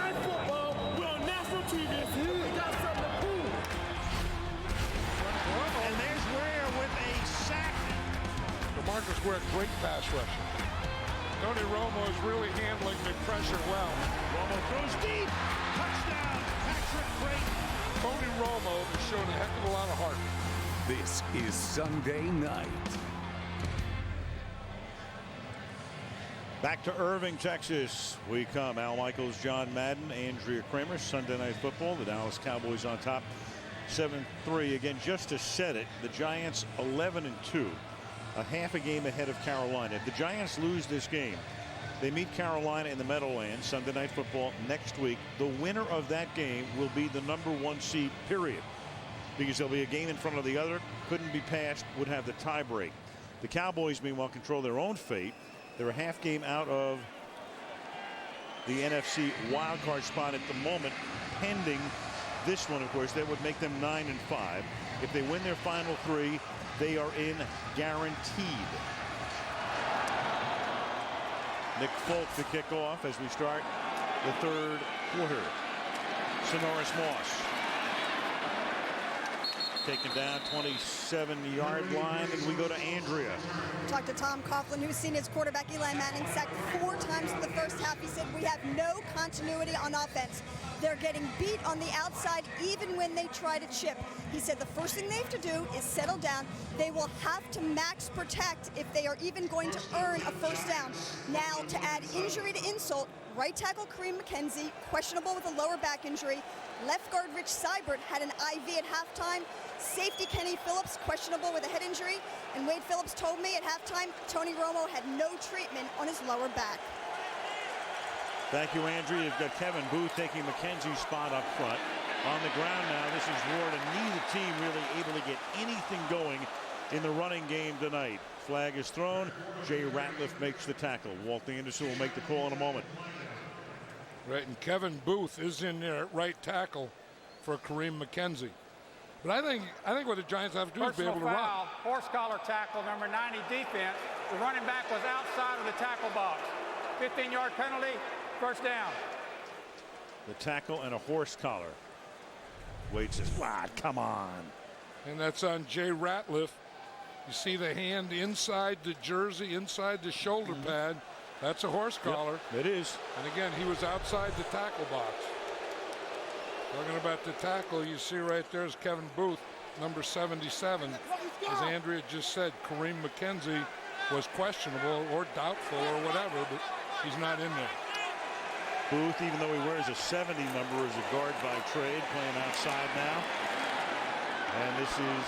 Night Football. We're on national TV. We got something to prove. And there's Ware with a sack. DeMarcus Ware, great pass rusher. Tony Romo is really handling the pressure well. Romo throws deep. Touchdown, Patrick Crayton. Tony Romo has shown a heck of a lot of heart. This is Sunday night. Back to Irving, Texas we come. Al Michaels, John Madden, Andrea Kramer. Sunday Night Football. The Dallas Cowboys on top 7-3. Again, just to set it, the Giants 11-2. A half a game ahead of Carolina. If the Giants lose this game, they meet Carolina in the Meadowlands Sunday Night Football next week. The winner of that game will be the #1 seed, period. Because there'll be a game in front of the other. Couldn't be passed, would have the tie break. The Cowboys, meanwhile, control their own fate. They're a half game out of the NFC wildcard spot at the moment. Pending this one, of course, that would make them 9-5. If they win their final 3, they are in guaranteed. Nick Folk to kick off as we start the third quarter. Sonoris Moss taken down 27-yard line, and we go to Andrea. Talked to Tom Coughlin, who's seen his quarterback Eli Manning sacked 4 times in the first half. He said, we have no continuity on offense. They're getting beat on the outside even when they try to chip. He said the first thing they have to do is settle down. They will have to max protect if they are even going to earn a first down. Now, to add injury to insult, right tackle Kareem McKenzie, questionable with a lower back injury. Left guard Rich Seibert had an IV at halftime. Safety Kenny Phillips, questionable with a head injury. And Wade Phillips told me at halftime, Tony Romo had no treatment on his lower back. Thank you, Andrea. You've got Kevin Booth taking McKenzie's spot up front. On the ground now, this is Ward, and neither team really able to get anything going in the running game tonight. Flag is thrown. Jay Ratliff makes the tackle. Walt Anderson will make the call in a moment. Right, and Kevin Booth is in there at right tackle for Kareem McKenzie. But I think what the Giants have to do is be able to run. Horse collar tackle, number 90 defense. The running back was outside of the tackle box. 15-yard penalty, first down. The tackle and a horse collar. Wade says, wow, come on. And that's on Jay Ratliff. You see the hand inside the jersey, inside the shoulder pad. That's a horse collar. Yep, it is. And again, he was outside the tackle box. Talking about the tackle, you see right there is Kevin Booth, number 77. As Andrea just said, Kareem McKenzie was questionable or doubtful or whatever, but he's not in there. Booth, even though he wears a 70 number, is a guard by trade, playing outside now. And this is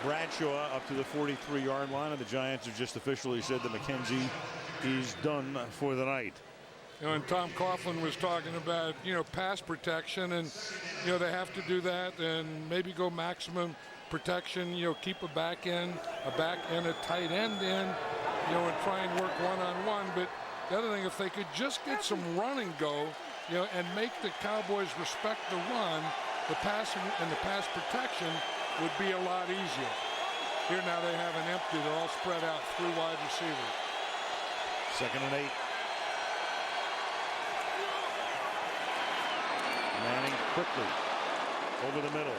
Bradshaw up to the 43-yard line, and the Giants have just officially said that McKenzie is done for the night. You know, and Tom Coughlin was talking about, pass protection, and, they have to do that and maybe go maximum protection, keep a back end, a tight end in, and try and work one-on-one. But the other thing, if they could just get some run and go, and make the Cowboys respect the run, the passing and the pass protection would be a lot easier. Here now they have an empty. They're all spread out, 3 wide receivers. 2nd and 8. Manning quickly over the middle.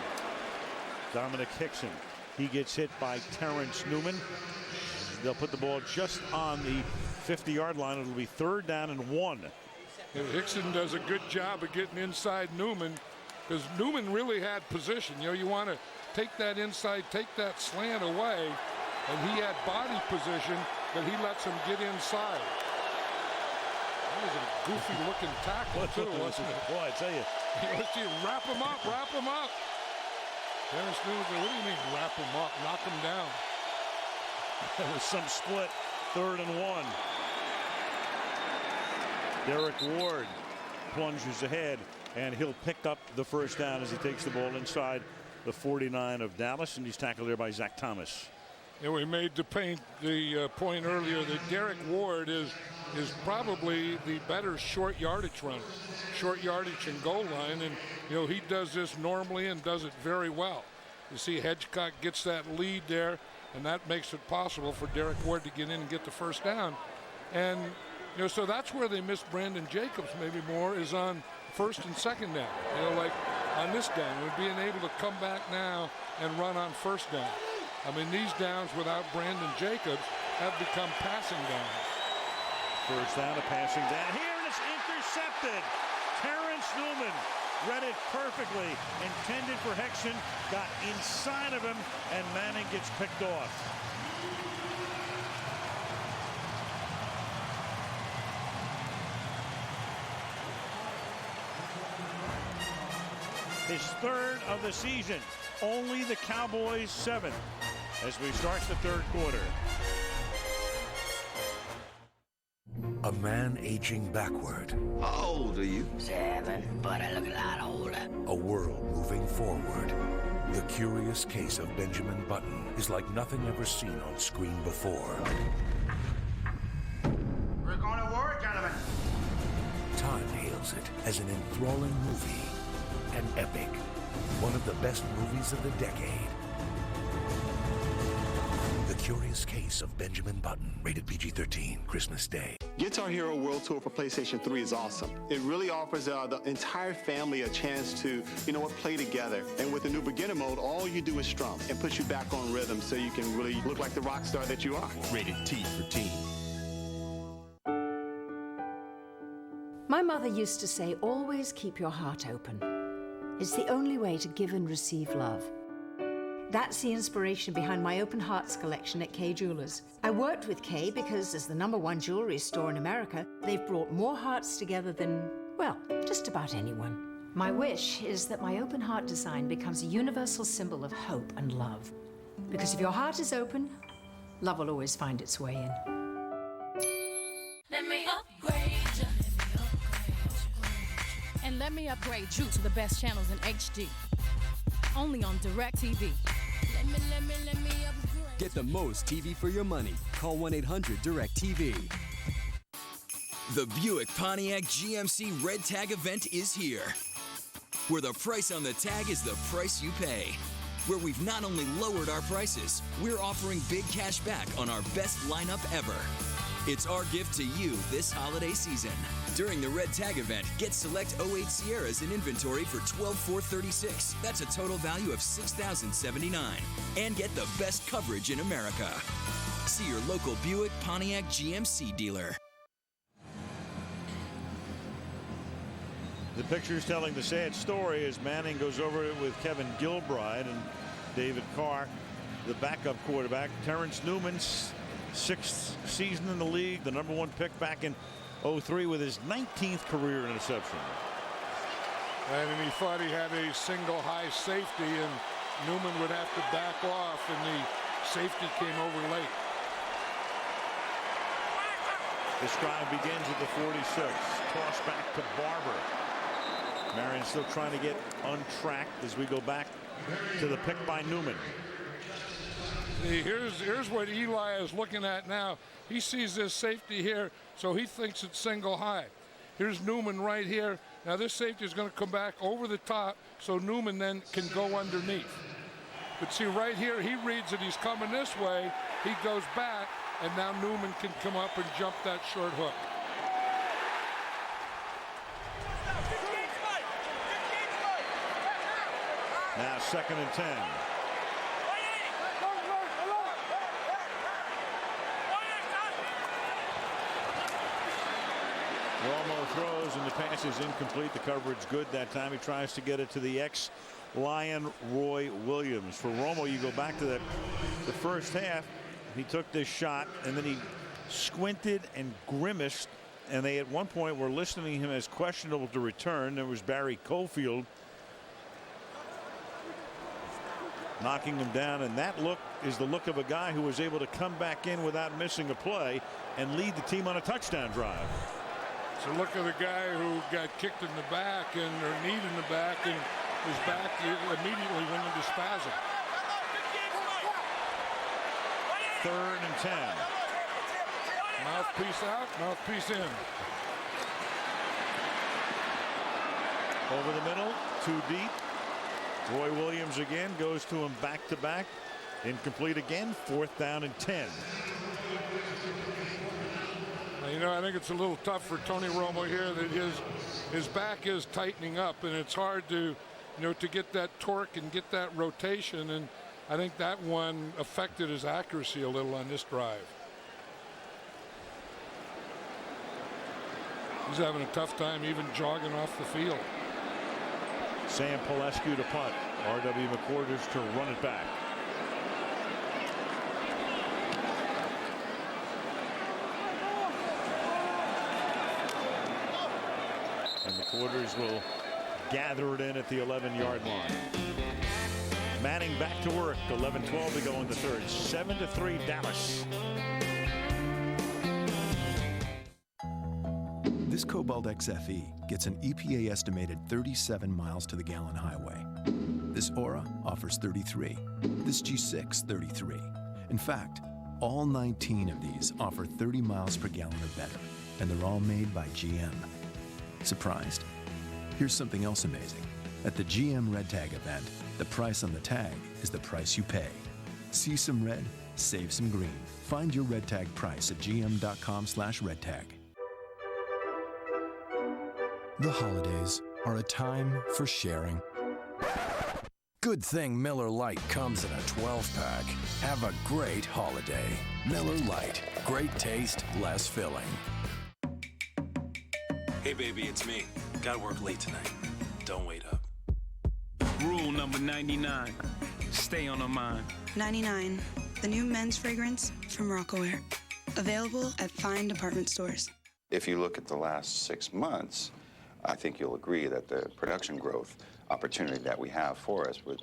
Dominic Hixon. He gets hit by Terrence Newman. They'll put the ball just on the 50-yard line. It'll be 3rd down and 1. Hixon does a good job of getting inside Newman, because Newman really had position. You want to take that inside, take that slant away, and he had body position, but he lets him get inside. That was a goofy-looking tackle, too, wasn't it? Boy, I tell you. Wrap him up, wrap him up. Terrence Newman said, what do you mean wrap him up, knock him down? There was some split, 3rd and 1. Derek Ward plunges ahead, and he'll pick up the first down as he takes the ball inside the 49 of Dallas, and he's tackled there by Zach Thomas. And we made the point earlier that Derek Ward is probably the better short yardage runner, short yardage and goal line, and he does this normally and does it very well. You see Hedgecock gets that lead there, and that makes it possible for Derek Ward to get in and get the first down. And So that's where they missed Brandon Jacobs maybe more, is on first and second down. Like on this down, we're being able to come back now and run on first down. I mean, these downs without Brandon Jacobs have become passing downs. First down, a passing down here, and it's intercepted. Terrence Newman read it perfectly, intended for Hixon, got inside of him, and Manning gets picked off. His third of the season, only the Cowboys' 7th, as we start the third quarter. A man aging backward. How old are you? 7, but I look a lot older. A world moving forward. The Curious Case of Benjamin Button is like nothing ever seen on screen before. We're going to war, gentlemen. Time hails it as an enthralling movie. An epic. One of the best movies of the decade. The Curious Case of Benjamin Button. Rated PG-13. Christmas Day. Guitar Hero World Tour for PlayStation 3 is awesome. It really offers the entire family a chance to, play together. And with the new beginner mode, all you do is strum and puts you back on rhythm so you can really look like the rock star that you are. Rated T for teen. My mother used to say, always keep your heart open. It's the only way to give and receive love. That's the inspiration behind my Open Hearts collection at Kay Jewelers. I worked with Kay because as the #1 jewelry store in America, they've brought more hearts together than, well, just about anyone. My wish is that my open heart design becomes a universal symbol of hope and love. Because if your heart is open, love will always find its way in. Let me upgrade you. And let me upgrade you to the best channels in HD. Only on DirecTV. Let me upgrade. Get the most TV for your money. Call 1-800-DIRECTV. The Buick Pontiac GMC Red Tag event is here, where the price on the tag is the price you pay. Where we've not only lowered our prices, we're offering big cash back on our best lineup ever. It's our gift to you this holiday season. During the Red Tag event, get select 08 Sierras in inventory for $12,436. That's a total value of $6,079. And get the best coverage in America. See your local Buick Pontiac GMC dealer. The picture's telling the sad story as Manning goes over it with Kevin Gilbride and David Carr, the backup quarterback. Terrence Newman's 6th season in the league, the #1 pick back in 03 with his 19th career interception. And he thought he had a single high safety, and Newman would have to back off, and the safety came over late. This drive begins at the 46. Toss back to Barber. Marion still trying to get untracked as we go back to the pick by Newman. See, here's what Eli is looking at now. He sees this safety here, so he thinks it's single high. Here's Newman right here. Now this safety is going to come back over the top, so Newman then can go underneath. But see right here, he reads that he's coming this way. He goes back, and now Newman can come up and jump that short hook. Now 2nd and 10. Romo throws and the pass is incomplete. The coverage good that time. He tries to get it to the ex-Lion Roy Williams. For Romo, you go back to the first half. He took this shot and then he squinted and grimaced, and they at one point were listing him as questionable to return. There was Barry Cofield knocking him down, and that look is the look of a guy who was able to come back in without missing a play and lead the team on a touchdown drive. So look at the guy who got kicked in the back or knee in the back, and his back immediately went into spasm. 3rd and 10. Mouthpiece out, mouthpiece in. Over the middle, too deep. Roy Williams again goes to him back to back. Incomplete again. 4th down and 10. Now You know, I think it's a little tough for Tony Romo here that his back is tightening up, and it's hard to, you know, to get that torque and get that rotation, and I think that one affected his accuracy a little on this drive. He's having a tough time even jogging off the field. Sam Pelescu to punt. R.W. McQuarters to run it back. And McQuarters will gather it in at the 11-yard line. Manning back to work. 11-12 to go in the third. 7-3 Dallas. This Cobalt XFE gets an EPA estimated 37 miles to the gallon highway. This Aura offers 33. This G6, 33. In fact, all 19 of these offer 30 miles per gallon or better, and they're all made by GM. Surprised? Here's something else amazing. At the GM Red Tag event, the price on the tag is the price you pay. See some red, save some green. Find your Red Tag price at gm.com/redtag. The holidays are a time for sharing. Good thing Miller Lite comes in a 12-pack. Have a great holiday. Miller Lite. Great taste, less filling. Hey, baby, it's me. Gotta work late tonight. Don't wait up. Rule number 99. Stay on her mind. 99. The new men's fragrance from Rockaware. Available at fine department stores. If you look at the last 6 months, I think you'll agree that the production growth opportunity that we have for us would.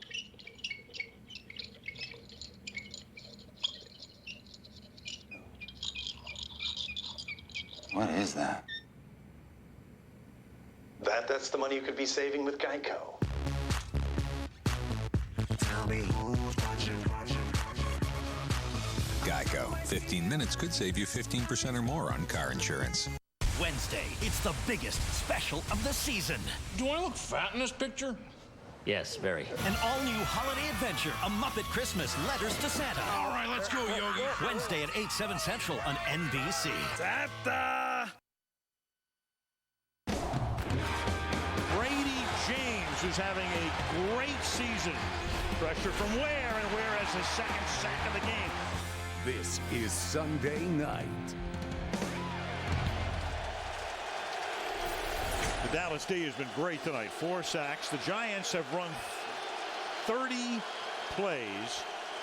What is that? That's the money you could be saving with Geico. Tell me who's watching. Geico. 15 minutes could save you 15% or more on car insurance. Wednesday, it's the biggest special of the season. Do I look fat in this picture? Yes, very. An all-new holiday adventure, A Muppet Christmas, Letters to Santa. All right, let's go, Yogi. Wednesday at 8, 7 Central on NBC. Santa! Brady James is having a great season. Pressure from Ware, and Ware has his second sack of the game. This is Sunday night. The Dallas D has been great tonight. 4 sacks. The Giants have run 30 plays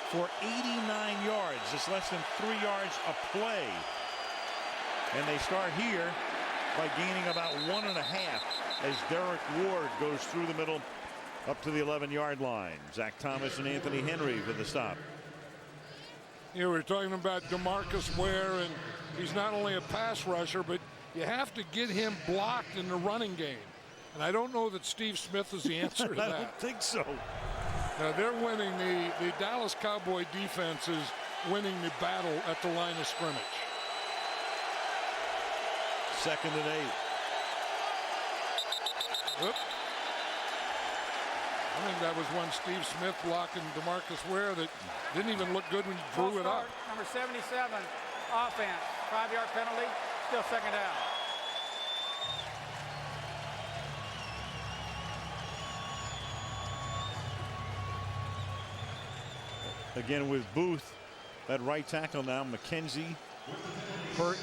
for 89 yards. It's less than 3 yards a play. And they start here by gaining about 1.5 as Derek Ward goes through the middle up to the 11-yard line. Zach Thomas and Anthony Henry for the stop. You know, we're talking about DeMarcus Ware, and he's not only a pass rusher, but you have to get him blocked in the running game. And I don't know that Steve Smith is the answer to that. I don't think so. Now they're winning, the Dallas Cowboy defense is winning the battle at the line of scrimmage. 2nd and 8. Oop. I think that was one Steve Smith blocking DeMarcus Ware that didn't even look good when he drew it up. Number 77, offense, 5-yard penalty, still 2nd down. Again with Booth at right tackle now. McKenzie hurt,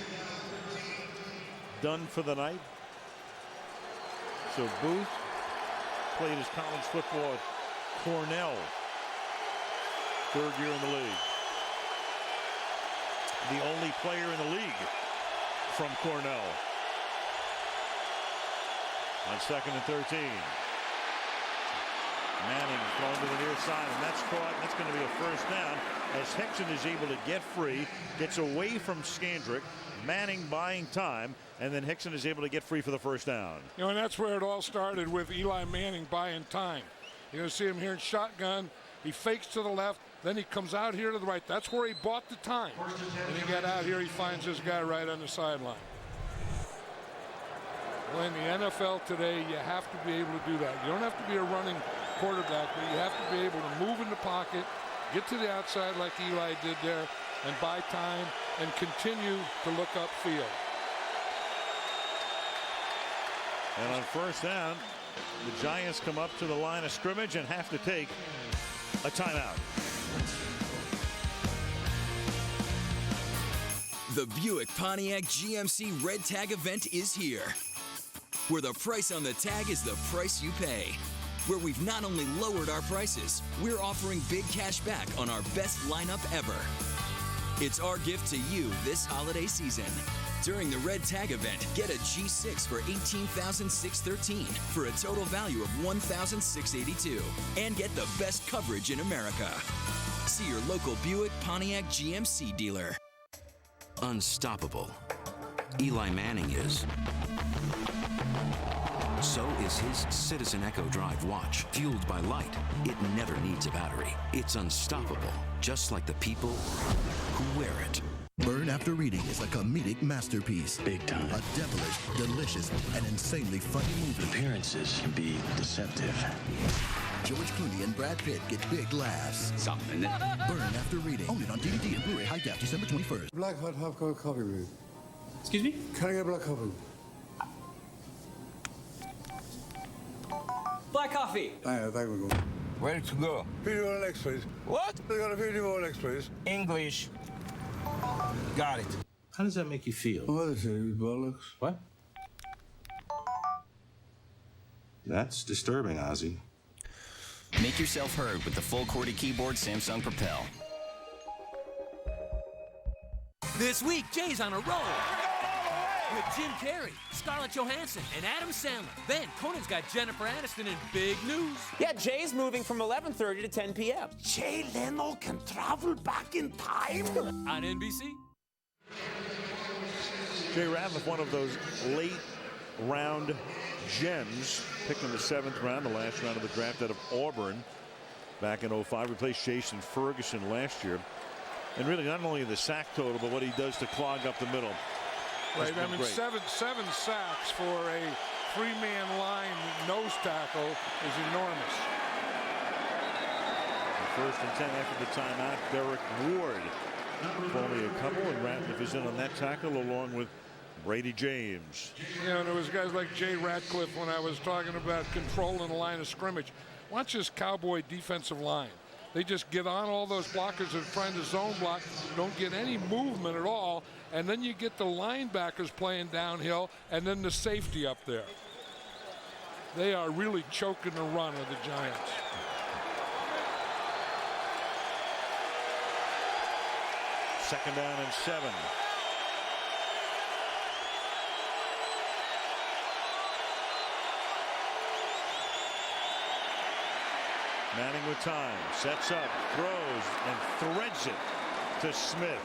done for the night. So Booth played his college football at Cornell. 3rd year in the league. The only player in the league from Cornell. On 2nd and 13. Manning thrown to the near side, and that's caught. That's going to be a first down as Hixon is able to get free, gets away from Scandrick. Manning buying time, and then Hixon is able to get free for the first down. You know, and that's where it all started with Eli Manning buying time. You're going to see him here in shotgun. He fakes to the left, then he comes out here to the right. That's where he bought the time. And he got out here, he finds this guy right on the sideline. Well, in the NFL today, you have to be able to do that. You don't have to be a running quarterback, but you have to be able to move in the pocket, get to the outside like Eli did there, and buy time and continue to look upfield. And on first down, the Giants come up to the line of scrimmage and have to take a timeout. The Buick Pontiac GMC Red Tag event is here, where the price on the tag is the price you pay. Where we've not only lowered our prices, we're offering big cash back on our best lineup ever. It's our gift to you this holiday season. During the Red Tag event, get a G6 for $18,613 for a total value of $1,682 and get the best coverage in America. See your local Buick Pontiac GMC dealer. Unstoppable. Eli Manning is. So is his Citizen Echo Drive watch, fueled by light. It never needs a battery. It's unstoppable, just like the people who wear it. Burn After Reading is a comedic masterpiece. Big time. A devilish, delicious, and insanely funny movie. Appearances can be deceptive. George Clooney and Brad Pitt get big laughs. Something. Burn After Reading. Only on DVD and Blu-ray High Def December 21st. Black hot half cold coffee, please. Excuse me? Can I get black coffee? Black coffee. I think we go. Where to go? 51 legs, please. What? They got a 51 legs, please. English. Got it. How does that make you feel? What is it? Bollocks? What? That's disturbing, Ozzy. Make yourself heard with the full QWERTY keyboard Samsung Propel. This week, Jay's on a roll. With Jim Carrey, Scarlett Johansson, and Adam Sandler. Then Conan's got Jennifer Aniston in big news. Yeah, Jay's moving from 11:30 to 10 p.m. Jay Leno can travel back in time? On NBC. Jay Ratliff, one of those late round gems, picked in the 7th round, the last round of the draft out of Auburn back in 05. Replaced Jason Ferguson last year. And really not only the sack total, but what he does to clog up the middle. Right, I mean, seven sacks for a 3-man line nose tackle is enormous. First and 10 after the timeout. Derek Ward, only a couple, and Ratliff is in on that tackle along with Brady James. You know, and there was guys like Jay Ratcliffe when I was talking about controlling the line of scrimmage. Watch this Cowboy defensive line. They just get on all those blockers that are trying to zone block, don't get any movement at all, and then you get the linebackers playing downhill, and then the safety up there. They are really choking the run of the Giants. Second down and 7. Manning with time, sets up, throws, and threads it to Smith.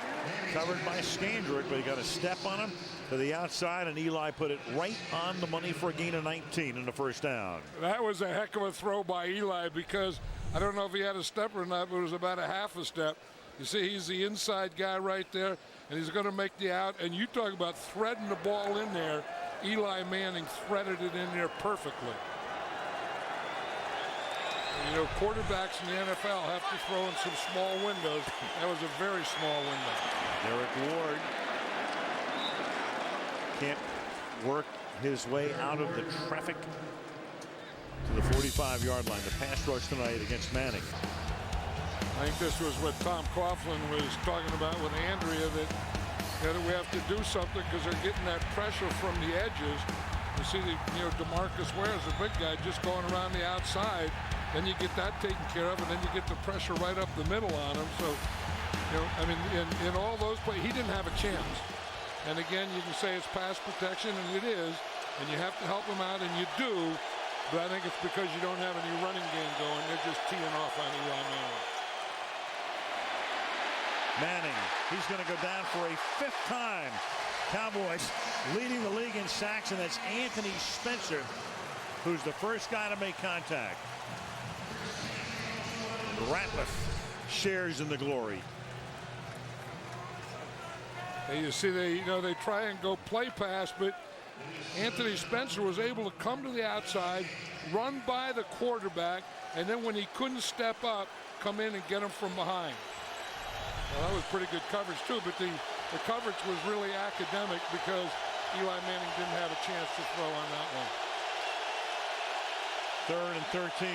Covered by Scandrick, but he got a step on him to the outside, and Eli put it right on the money for a gain of 19 in the first down. That was a heck of a throw by Eli, because I don't know if he had a step or not, but it was about a half a step. You see, he's the inside guy right there, and he's going to make the out. And you talk about threading the ball in there. Eli Manning threaded it in there perfectly. You know, quarterbacks in the NFL have to throw in some small windows. That was a very small window. Derek Ward can't work his way out of the traffic to the 45-yard line. The pass rush tonight against Manning. I think this was what Tom Coughlin was talking about with Andrea, that, you know, that we have to do something because they're getting that pressure from the edges. You see, DeMarcus Ware is a big guy just going around the outside. Then you get that taken care of, and then you get the pressure right up the middle on him. So, you know, I mean, in all those plays, he didn't have a chance. And again, you can say it's pass protection, and it is, and you have to help him out, and you do. But I think it's because you don't have any running game going. They're just teeing off on Eli Manning. Manning, he's going to go down for a 5th time. Cowboys leading the league in sacks, and that's Anthony Spencer, who's the first guy to make contact. Ratliff shares in the glory. You see, they try and go play pass, but Anthony Spencer was able to come to the outside, run by the quarterback, and then when he couldn't step up, come in and get him from behind. Well, that was pretty good coverage too, but the coverage was really academic because Eli Manning didn't have a chance to throw on that one. 3rd and 13.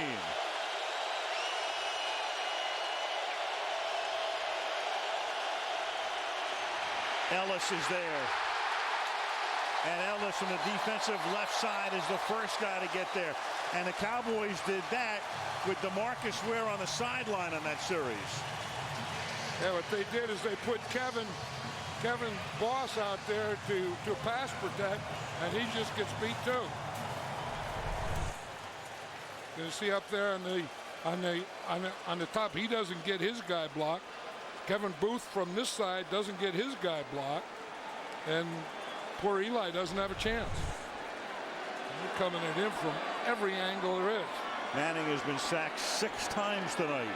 Ellis is there. And Ellis on the defensive left side is the first guy to get there. And the Cowboys did that with DeMarcus Ware on the sideline on that series. Yeah, what they did is they put Kevin Boss out there to pass protect, and he just gets beat too. You see up there on the top, he doesn't get his guy blocked. Kevin Booth from this side doesn't get his guy blocked, and poor Eli doesn't have a chance. They're coming at him from every angle there is. Manning has been sacked 6 times tonight.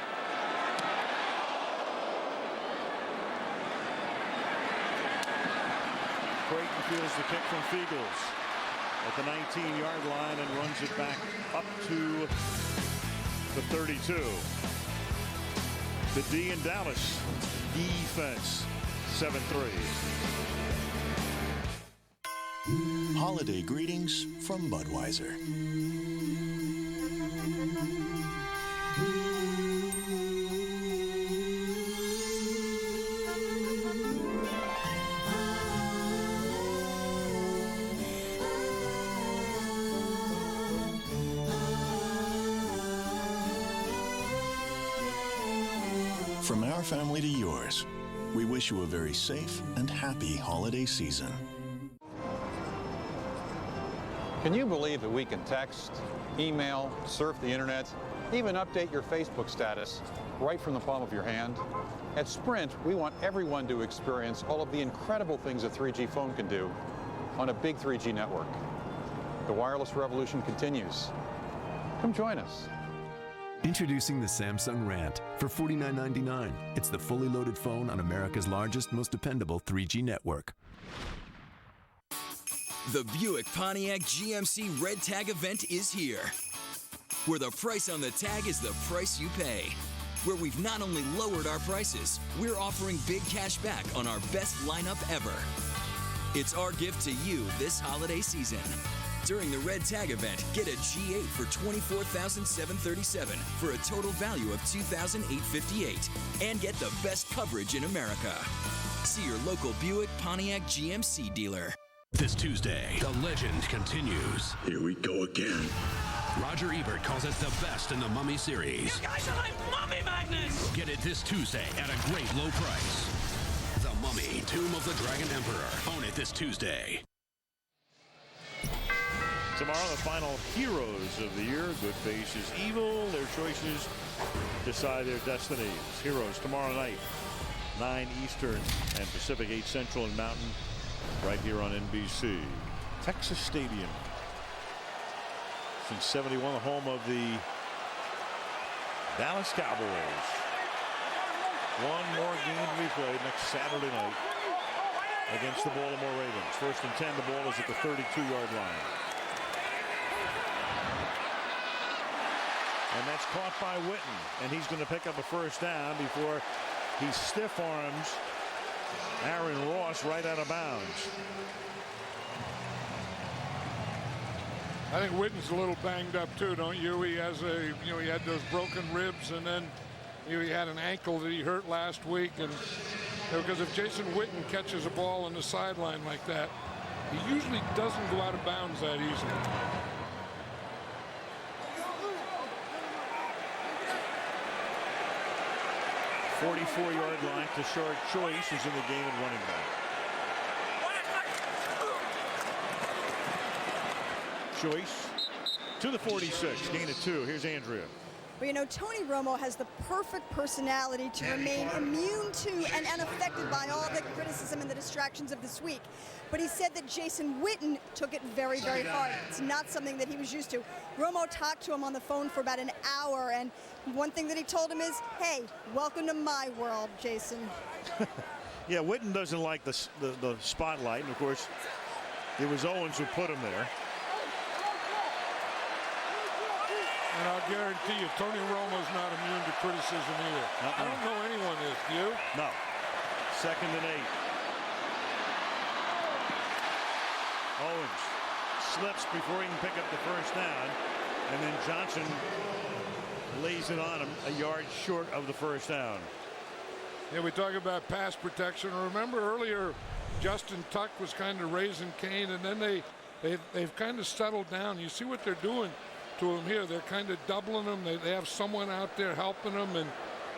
Crayton feels the kick from Fiegels at the 19-yard line and runs it back up to the 32. The D in Dallas defense 7-3. Holiday greetings from Budweiser. From our family to yours, we wish you a very safe and happy holiday season. Can you believe that we can text, email, surf the internet, even update your Facebook status right from the palm of your hand? At Sprint, we want everyone to experience all of the incredible things a 3G phone can do on a big 3G network. The wireless revolution continues. Come join us. Introducing the Samsung Rant for $49.99. It's the fully loaded phone on America's largest, most dependable 3G network. The Buick Pontiac GMC Red Tag event is here, where the price on the tag is the price you pay. Where we've not only lowered our prices, we're offering big cash back on our best lineup ever. It's our gift to you this holiday season. During the Red Tag event, get a G8 for $24,737 for a total value of $2,858 and get the best coverage in America. See your local Buick Pontiac GMC dealer. This Tuesday, the legend continues. Here we go again. Roger Ebert calls it the best in the Mummy series. You guys are like mummy magnets! Get it this Tuesday at a great low price. The Mummy, Tomb of the Dragon Emperor. Own it this Tuesday. Tomorrow, the final heroes of the year. Good faces evil. Their choices decide their destinies. Heroes tomorrow night, 9 Eastern and Pacific, 8 Central and Mountain, right here on NBC. Texas Stadium. Since 71, the home of the Dallas Cowboys. One more game to be played next Saturday night against the Baltimore Ravens. 1st and 10. The ball is at the 32-yard line. And that's caught by Witten, and he's going to pick up a first down before he stiff arms Aaron Ross right out of bounds. I think Witten's a little banged up too, don't you? He has he had those broken ribs, and then he had an ankle that he hurt last week. And because if Jason Witten catches a ball on the sideline like that, he usually doesn't go out of bounds that easily. .44-yard line. Tashard Choice is in the game and running back. Choice to the 46. Gain of 2. Here's Andrea. Well, you know, Tony Romo has the perfect personality to remain immune to and unaffected by all the criticism and the distractions of this week. But he said that Jason Witten took it very, very hard. It's not something that he was used to. Romo talked to him on the phone for about an hour, and one thing that he told him is, hey, welcome to my world, Jason. Yeah, Witten doesn't like the spotlight, and of course, it was Owens who put him there. And I'll guarantee you, Tony Romo's not immune to criticism either. I don't know anyone is. Do you? No. 2nd and 8. Owens slips before he can pick up the first down. And then Johnson lays it on him a yard short of the first down. Yeah, we talk about pass protection. Remember earlier, Justin Tuck was kind of raising Cain, and then they've kind of settled down. You see what they're doing to him here. They're kind of doubling him. They have someone out there helping them, and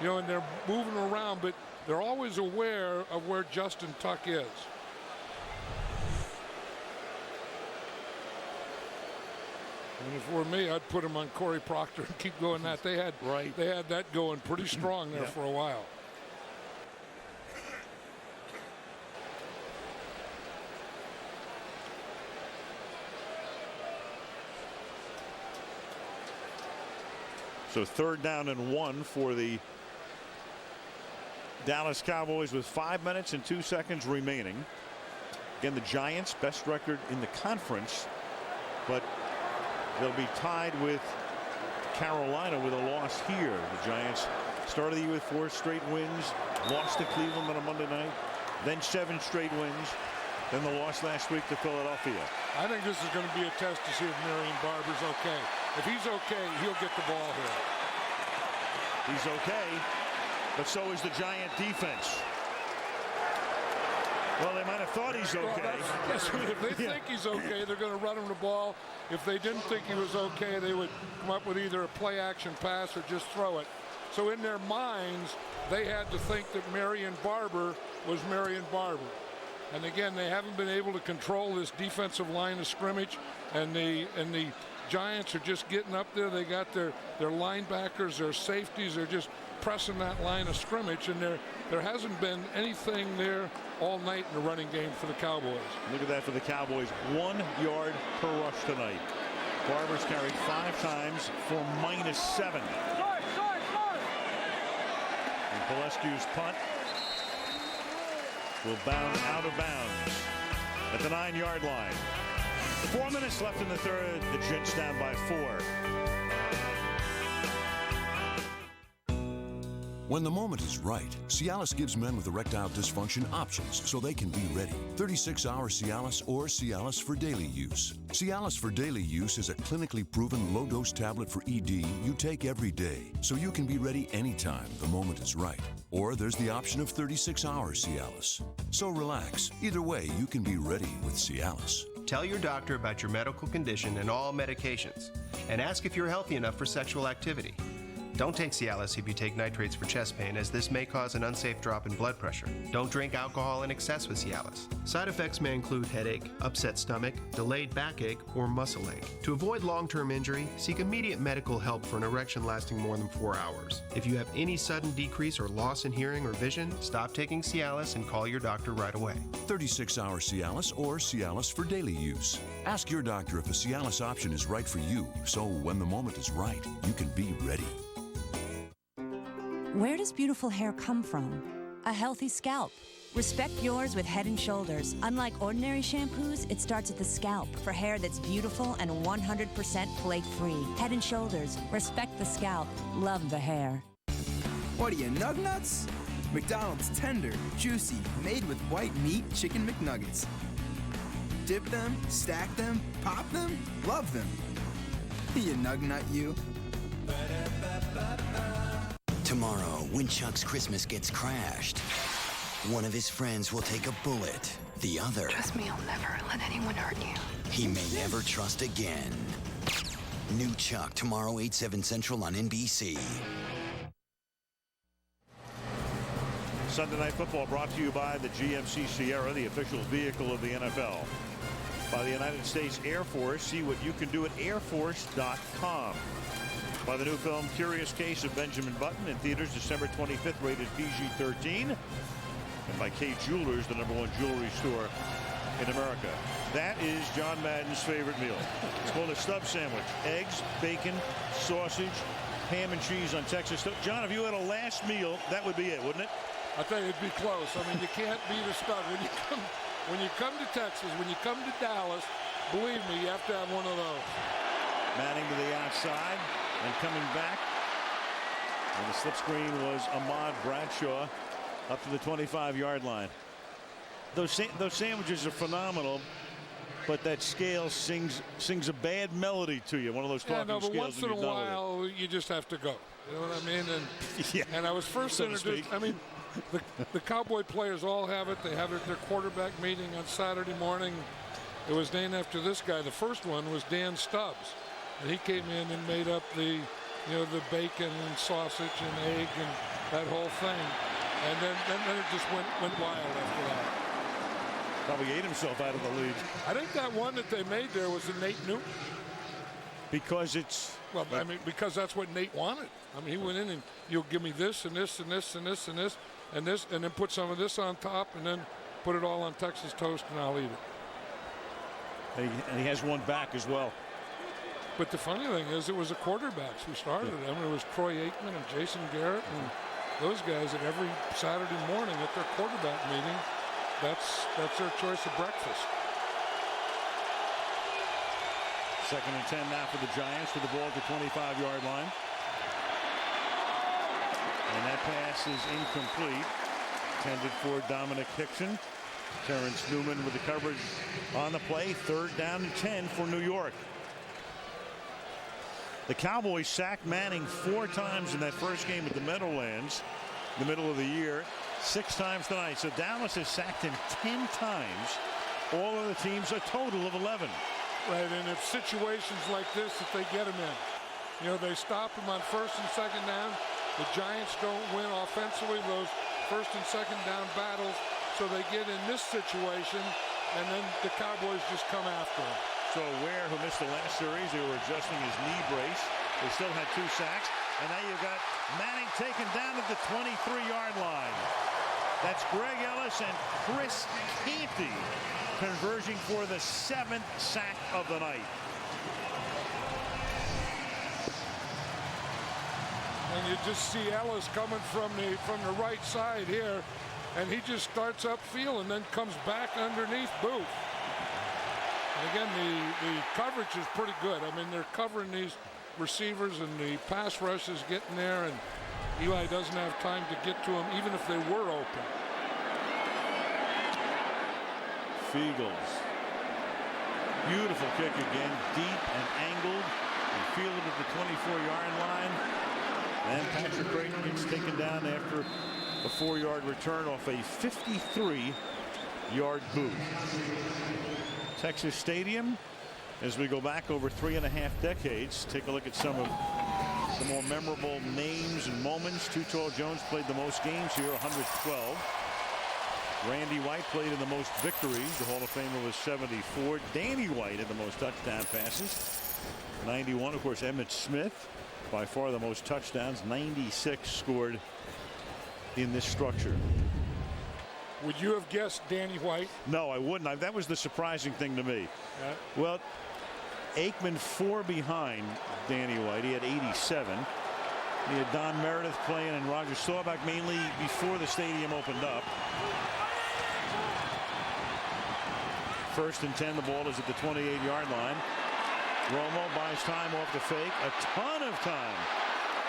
and they're moving around, but they're always aware of where Justin Tuck is. And if it were me, I'd put him on Corey Proctor and keep going that. They had that going pretty strong there for a while. So 3rd down and 1 for the Dallas Cowboys with 5 minutes and 2 seconds remaining. Again, the Giants, best record in the conference, but they'll be tied with Carolina with a loss here. The Giants started the year with 4 straight wins, lost to Cleveland on a Monday night, then 7 straight wins, then the loss last week to Philadelphia. I think this is going to be a test to see if Marion Barber's okay. If he's okay, he'll get the ball here. He's okay, but so is the Giant defense. Well, they might have thought he's okay. Well, if they think he's okay, they're going to run him the ball. If they didn't think he was okay, they would come up with either a play-action pass or just throw it. So in their minds, they had to think that Marion Barber was Marion Barber. And again, they haven't been able to control this defensive line of scrimmage, and the Giants are just getting up there. They got their linebackers, their safeties. They're just pressing that line of scrimmage, and there hasn't been anything there all night in the running game for the Cowboys. Look at that for the Cowboys. 1 yard per rush tonight. Barber's carried 5 times for -7. And Pelescu's punt will bound out of bounds at the 9-yard line. 4 minutes left in the third. The Jets down by 4. When the moment is right, Cialis gives men with erectile dysfunction options so they can be ready. 36-hour Cialis or Cialis for daily use. Cialis for daily use is a clinically proven low-dose tablet for ED you take every day, so you can be ready anytime the moment is right. Or there's the option of 36-hour Cialis. So relax. Either way, you can be ready with Cialis. Tell your doctor about your medical condition and all medications, and ask if you're healthy enough for sexual activity. Don't take Cialis if you take nitrates for chest pain, as this may cause an unsafe drop in blood pressure. Don't drink alcohol in excess with Cialis. Side effects may include headache, upset stomach, delayed backache, or muscle ache. To avoid long-term injury, seek immediate medical help for an erection lasting more than 4 hours. If you have any sudden decrease or loss in hearing or vision, stop taking Cialis and call your doctor right away. 36-hour Cialis or Cialis for daily use. Ask your doctor if a Cialis option is right for you, so when the moment is right, you can be ready. Where does beautiful hair come from? A healthy scalp. Respect yours with Head & Shoulders. Unlike ordinary shampoos, it starts at the scalp for hair that's beautiful and 100% flake-free. Head & Shoulders. Respect the scalp. Love the hair. What are you, Nugnuts? McDonald's tender, juicy, made with white meat chicken McNuggets. Dip them, stack them, pop them, love them. You Nugnut, you. Tomorrow, when Chuck's Christmas gets crashed, one of his friends will take a bullet. The other... Trust me, I'll never let anyone hurt you. He may never trust again. New Chuck, tomorrow, 8/7 Central on NBC. Sunday Night Football brought to you by the GMC Sierra, the official vehicle of the NFL. By the United States Air Force. See what you can do at airforce.com. By the new film Curious Case of Benjamin Button, in theaters December 25th, rated PG-13. And by Kay Jewelers, the #1 jewelry store in America. That is John Madden's favorite meal. It's called a stub sandwich. Eggs, bacon, sausage, ham and cheese on Texas. John, if you had a last meal, that would be it, wouldn't it? I tell you, it'd be close. I mean, you can't beat a stub. When you come to Texas, when you come to Dallas, believe me, you have to have one of those. Manning to the outside. And coming back, and the slip screen was Ahmad Bradshaw up to the 25-yard line. Those sandwiches are phenomenal, but that scale sings a bad melody to you. One of those talking but scales. Once in a while, you just have to go. You know what I mean? And and I was first introduced. I mean, the Cowboy players all have it. They have it at their quarterback meeting on Saturday morning. It was named after this guy. The first one was Dan Stubbs, and he came in and made up the bacon and sausage and egg and that whole thing. And then it just went wild after that. Probably ate himself out of the league. I think that one that they made there was a Nate Newton. Because it's... Well, I mean, because that's what Nate wanted. I mean, he went in and you'll give me this and this and this and this and this and this, and then put some of this on top and then put it all on Texas toast and I'll eat it. And he has one back as well. But the funny thing is, it was the quarterbacks who started it. I mean, it was Troy Aikman and Jason Garrett and those guys at every Saturday morning at their quarterback meeting. That's their choice of breakfast. 2nd and 10 now for the Giants with the ball at the 25-yard line. And that pass is incomplete. Intended for Dominic Hixon. Terrence Newman with the coverage on the play. 3rd down and 10 for New York. The Cowboys sacked Manning 4 times in that first game at the Meadowlands in the middle of the year. 6 times tonight. So Dallas has sacked him 10 times. All of the teams a total of 11. Right, and if situations like this, if they get him in, they stop him on 1st and 2nd down. The Giants don't win offensively those 1st and 2nd down battles, so they get in this situation, and then the Cowboys just come after him. So Ware, who missed the last series, they were adjusting his knee brace. They still had 2 sacks, and now you've got Manning taken down at the 23-yard line. That's Greg Ellis and Chris Canty converging for the 7th sack of the night. And you just see Ellis coming from the right side here, and he just starts upfield and then comes back underneath Booth. And again, the coverage is pretty good. I mean, they're covering these receivers, and the pass rush is getting there, and Eli doesn't have time to get to them, even if they were open. Fiegels. Beautiful kick again, deep and angled, and fielded at the 24-yard line. And Patrick Crayton gets taken down after a 4-yard return off a 53-yard boot. Texas Stadium, as we go back over 3.5 decades, take a look at some of the more memorable names and moments. Too Tall Jones played the most games here, 112. Randy White played in the most victories. The Hall of Famer was 74. Danny White had the most touchdown passes, 91. Of course, Emmitt Smith, by far the most touchdowns, 96 scored in this structure. Would you have guessed Danny White? No, I wouldn't. That was the surprising thing to me. Well, Aikman 4 behind Danny White. He had 87. He had Don Meredith playing and Roger Staubach mainly before the stadium opened up. 1st and 10. The ball is at the 28-yard line. Romo buys time off the fake. A ton of time.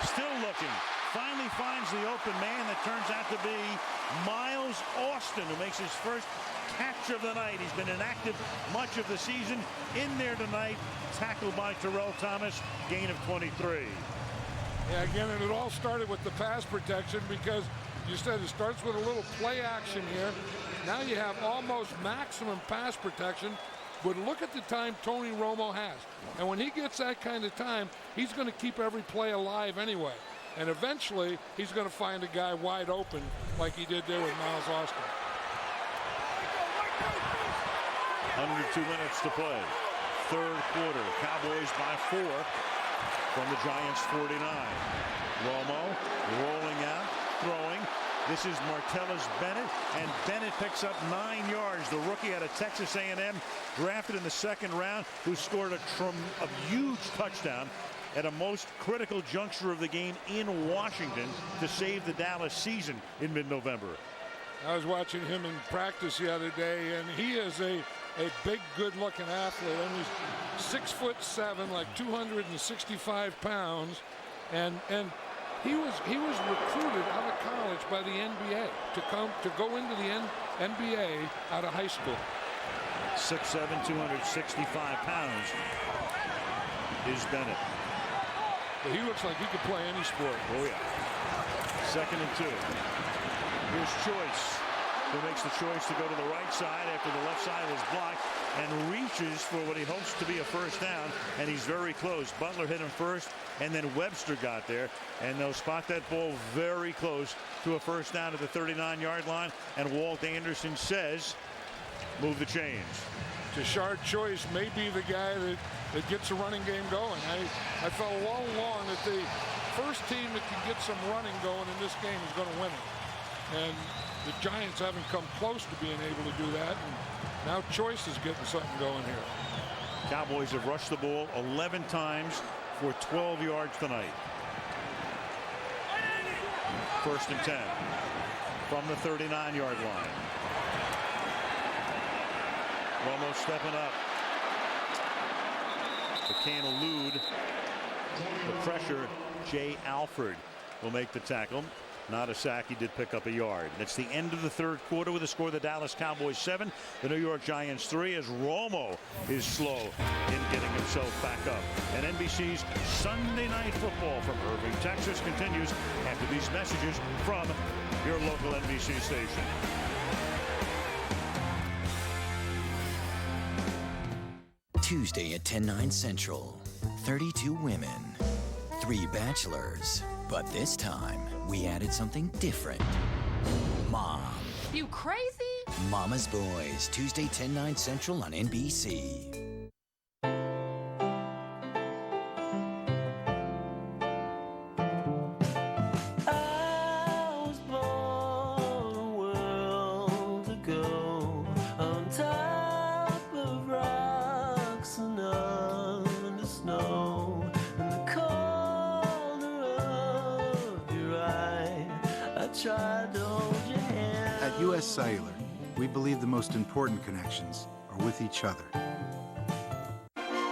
Still looking. Finally finds the open man. That turns out to be Miles Austin, who makes his first catch of the night. He's been inactive much of the season. In there tonight, tackled by Terrell Thomas. Gain of 23. Yeah, again, and it all started with the pass protection, because you said it starts with a little play action here. Now you have almost maximum pass protection, but look at the time Tony Romo has. And when he gets that kind of time, he's going to keep every play alive anyway. And eventually, he's going to find a guy wide open like he did there with Miles Austin. Under 2 minutes to play. 3rd quarter. Cowboys by 4 from the Giants 49. Romo rolling out, throwing. This is Martellus Bennett, and Bennett picks up 9 yards. The rookie out of Texas A&M, drafted in the 2nd round, who scored a huge touchdown at a most critical juncture of the game in Washington to save the Dallas season in mid-November. I was watching him in practice the other day, and he is a big, good-looking athlete. I mean, he's 6'7", like 265 pounds, and he was recruited out of college by the NBA to go into the NBA out of high school. 6'7", 265 pounds is Bennett. He looks like he could play any sport. Oh, yeah. 2nd and 2. Here's Choice, who makes the choice to go to the right side after the left side is blocked and reaches for what he hopes to be a first down, and he's very close. Butler hit him first, and then Webster got there, and they'll spot that ball very close to a first down at the 39-yard line, and Walt Anderson says, move the chains. Tashard Choice may be the guy that gets a running game going. I felt all along that the first team that can get some running going in this game is going to win it. And the Giants haven't come close to being able to do that. And now Choice is getting something going here. Cowboys have rushed the ball 11 times for 12 yards tonight. 1st and 10 from the 39-yard line. Romo stepping up. But can't elude the pressure. Jay Alford will make the tackle. Not a sack. He did pick up a yard. That's the end of the 3rd quarter with a score: the Dallas Cowboys 7, the New York Giants 3, as Romo is slow in getting himself back up. And NBC's Sunday Night Football from Irving, Texas continues after these messages from your local NBC station. Tuesday at 10/9 Central. 32 women, 3 bachelors, but this time we added something different. Mom. You crazy? Mama's Boys, Tuesday 10/9 Central on NBC. At U.S. Cellular, we believe the most important connections are with each other.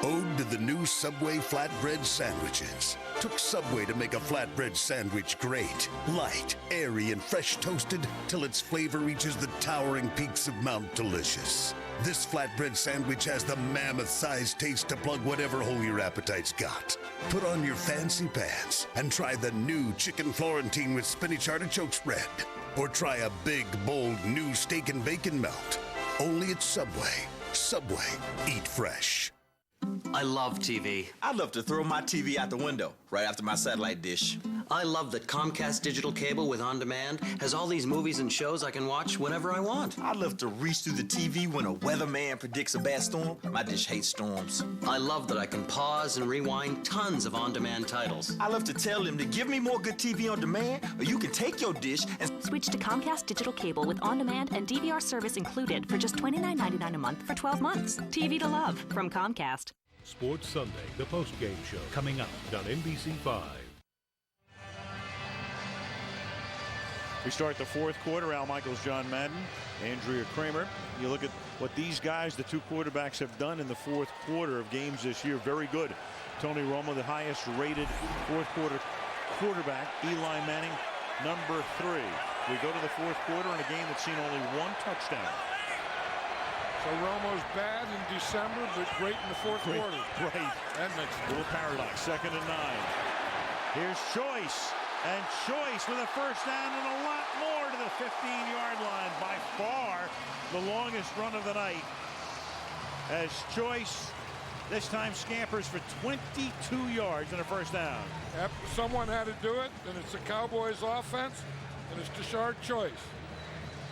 Ode to the new Subway flatbread sandwiches. Took Subway to make a flatbread sandwich great, light, airy, and fresh toasted till its flavor reaches the towering peaks of Mount Delicious. This flatbread sandwich has the mammoth-sized taste to plug whatever hole your appetite's got. Put on your fancy pants and try the new chicken Florentine with spinach artichoke spread. Or try a big, bold, new steak and bacon melt. Only at Subway. Subway. Eat fresh. I love TV. I'd love to throw my TV out the window right after my satellite dish. I love that Comcast digital cable with On Demand has all these movies and shows I can watch whenever I want. I'd love to reach through the TV when a weatherman predicts a bad storm. My dish hates storms. I love that I can pause and rewind tons of on-demand titles. I love to tell them to give me more good TV on demand, or you can take your dish and switch to Comcast digital cable with on-demand and DVR service included for just $29.99 a month for 12 months. TV to love from Comcast. Sports Sunday, the post-game show, coming up on NBC5. We start the 4th quarter. Al Michaels, John Madden, Andrea Kramer. You look at what these guys, the 2 quarterbacks, have done in the 4th quarter of games this year. Very good. Tony Romo, the highest rated 4th quarter quarterback. Eli Manning, number 3. We go to the 4th quarter in a game that's seen only 1 touchdown. So Romo's bad in December, but great in the 4th quarter. Great. That makes a little paradox. 2nd and 9. Here's Choice. And Choice with a first down and a lot more to the 15-yard line. By far the longest run of the night. As Choice this time scampers for 22 yards and a first down. Yep, someone had to do it, and it's the Cowboys offense, and it's Tashard Choice.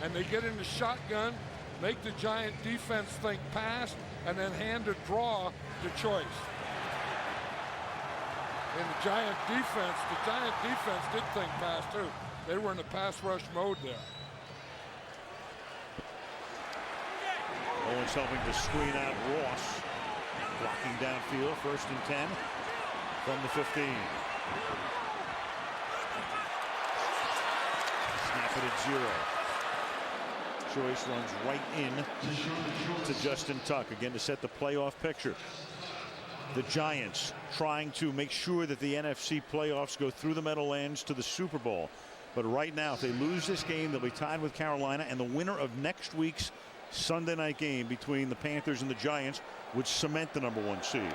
And they get in the shotgun, make the Giant defense think pass, and then hand a draw to Choice. And the Giant defense did think pass too. They were in the pass rush mode there. Owens helping to screen out Ross. Blocking downfield, 1st and 10 from the 15. Snap it at 0. Choice runs right in to Justin Tuck again to set the playoff picture. The Giants trying to make sure that the NFC playoffs go through the Meadowlands to the Super Bowl. But right now, if they lose this game, they'll be tied with Carolina, and the winner of next week's Sunday night game between the Panthers and the Giants would cement the #1 seed.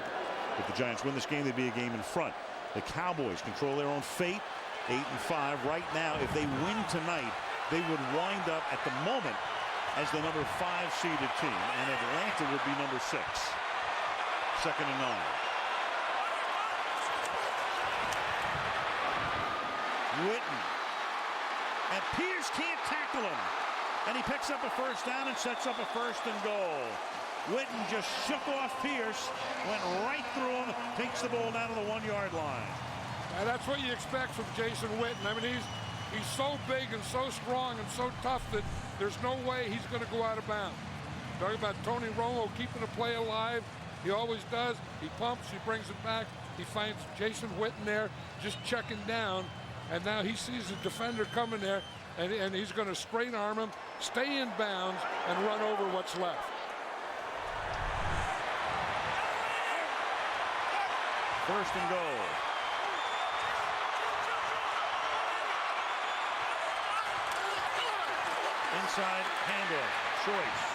If the Giants win this game, they'd be a game in front. The Cowboys control their own fate, 8-5 right now. If they win tonight, they would wind up at the moment as the #5 seeded team, and Atlanta would be #6. 2nd and 9. Witten, and Pierce can't tackle him, and he picks up a first down and sets up a 1st and goal. Witten just shook off Pierce, went right through him, takes the ball down to the 1-yard line. And that's what you expect from Jason Witten. I mean, he's so big and so strong and so tough that there's no way he's going to go out of bounds. Talking about Tony Romo keeping the play alive. He always does. He pumps, he brings it back. He finds Jason Witten there just checking down. And now he sees the defender coming there, and he's going to straight arm him, stay in bounds, and run over what's left. First and goal. Inside handoff. Choice.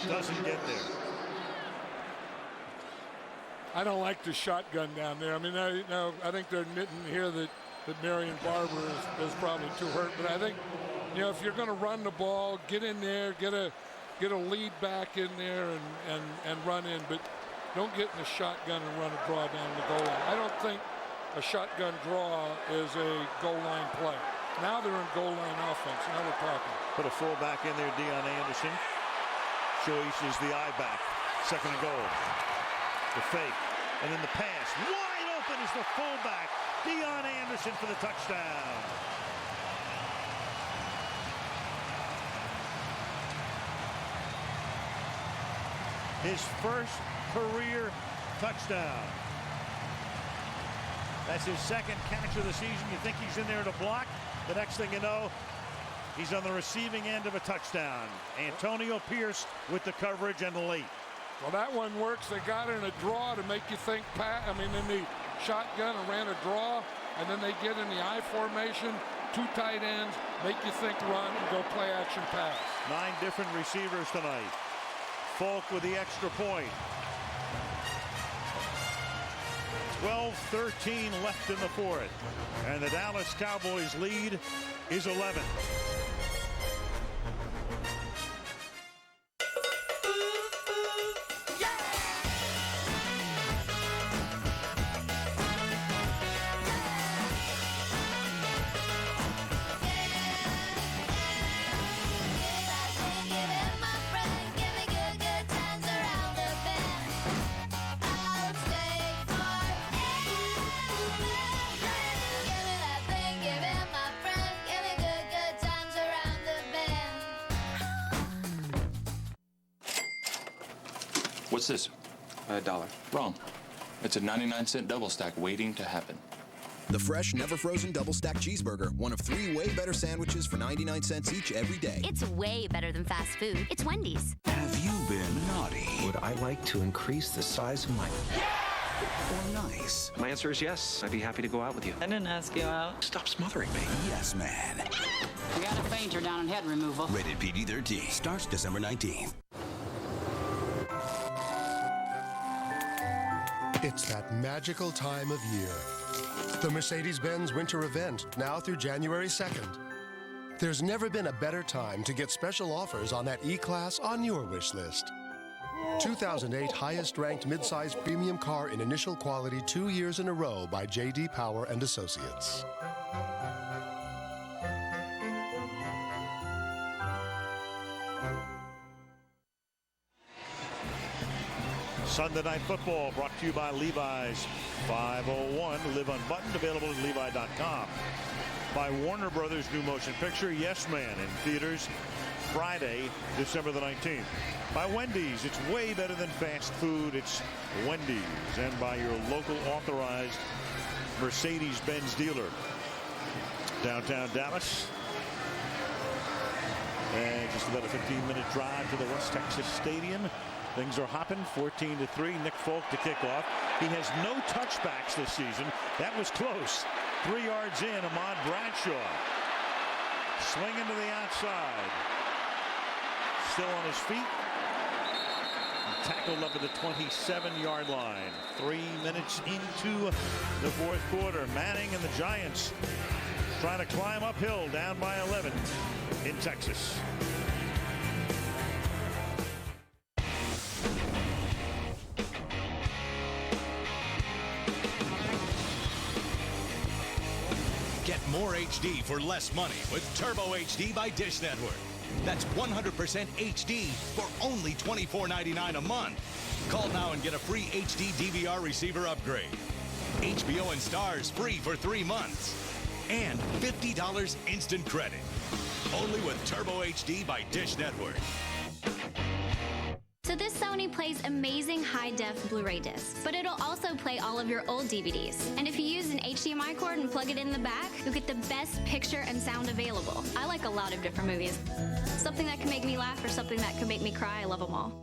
Doesn't get there. I don't like the shotgun down there. I mean, I think they're admitting here that Marion Barber is probably too hurt. But I think, if you're going to run the ball, get in there, get a lead back in there and run in. But don't get in a shotgun and run a draw down the goal line. I don't think a shotgun draw is a goal line play. Now they're in goal line offense. Now we're talking. Put a fullback in there, Deon Anderson. Choice is the eye back. 2nd and goal. The fake, and then the pass. Wide open is the fullback, Deon Anderson, for the touchdown. His first career touchdown. That's his 2nd catch of the season. You think he's in there to block. The next thing you know, he's on the receiving end of a touchdown. Antonio Pierce with the coverage and late. Well, that one works. They got in a draw to make you think in the shotgun and ran a draw, and then they get in the I formation, 2 tight ends, make you think run and go play action pass. 9 different receivers tonight. Falk with the extra point. 12-13 left in the 4th, and the Dallas Cowboys lead is 11. What's this? $1. Wrong. It's a 99-cent double stack waiting to happen. The fresh, never frozen double stack cheeseburger, one of 3 way better sandwiches for 99 cents each every day. It's way better than fast food. It's Wendy's. Have you been naughty? Would I like to increase the size of my... Or nice? My answer is yes. I'd be happy to go out with you. I didn't ask you out. Stop smothering me. Yes, man. We got a fainter down in head removal. Rated PG-13. Starts December 19th. It's that magical time of year. The Mercedes-Benz Winter Event, now through January 2nd. There's never been a better time to get special offers on that E-Class on your wish list. 2008 highest-ranked midsize premium car in initial quality 2 years in a row by J.D. Power and Associates. Sunday Night Football brought to you by Levi's. 501 Live Unbuttoned, available at Levi.com. By Warner Brothers' new motion picture, Yes Man, in theaters Friday, December the 19th. By Wendy's, it's way better than fast food. It's Wendy's. And by your local authorized Mercedes-Benz dealer. Downtown Dallas. And just about a 15-minute drive to the West Texas Stadium. Things are hopping. 14-3. Nick Folk to kick off. He has no touchbacks this season. That was close. 3 yards in. Ahmad Bradshaw Swinging to the outside. Still on his feet. Tackled up at the 27-yard line. 3 minutes into the fourth quarter. Manning and the Giants trying to climb uphill, down by 11 in Texas. Get more HD for less money with Turbo HD by Dish Network. That's 100% HD for only $24.99 a month. Call now and get a free HD DVR receiver upgrade. HBO and Stars free for 3 months. And $50 instant credit. Only with Turbo HD by Dish Network. So this Sony plays amazing high-def Blu-ray discs, but it'll also play all of your old DVDs. And if you use an HDMI cord and plug it in the back, you'll get the best picture and sound available. I like a lot of different movies. Something that can make me laugh or something that can make me cry, I love them all.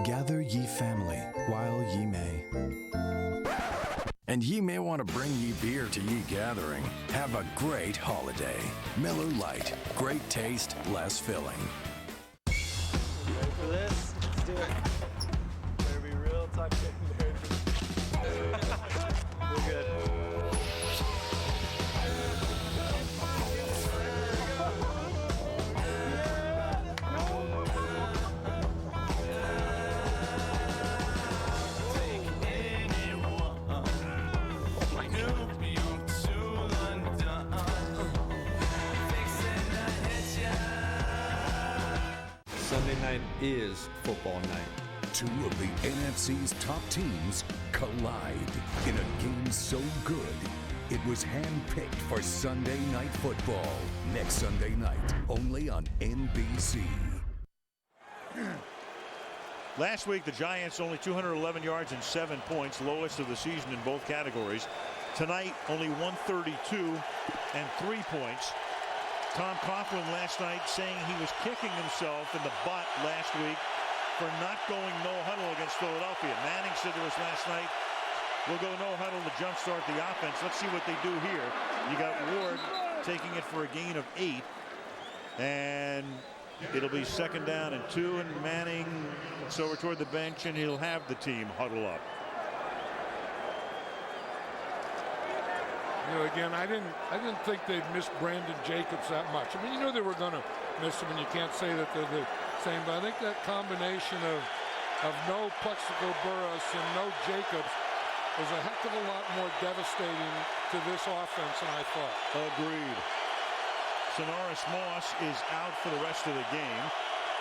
Gather ye family while ye may. And ye may want to bring ye beer to ye gathering. Have a great holiday. Miller Lite. Great taste, less filling. Ready for this? Let's do it. Better be real tight there. We're good. Sunday night is football night. Two of the NFC's top teams collide in a game so good, it was handpicked for Sunday Night Football. Next Sunday night, only on NBC. Last week, the Giants only 211 yards and 7 points, lowest of the season in both categories. Tonight, only 132 and 3 points. Tom Coughlin last night saying he was kicking himself in the butt last week for not going no huddle against Philadelphia. Manning said to us last night, we'll go no huddle to jumpstart the offense. Let's see what they do here. You got Ward taking it for a gain of 8. And it'll be 2nd down and 2. And Manning looks over toward the bench and he'll have the team huddle up. You know, again, I didn't think they'd miss Brandon Jacobs that much. I mean, you know they were going to miss him, and you can't say that they're the same. But I think that combination of no Plexico Burress and no Jacobs is a heck of a lot more devastating to this offense than I thought. Agreed. Sonoris Moss is out for the rest of the game.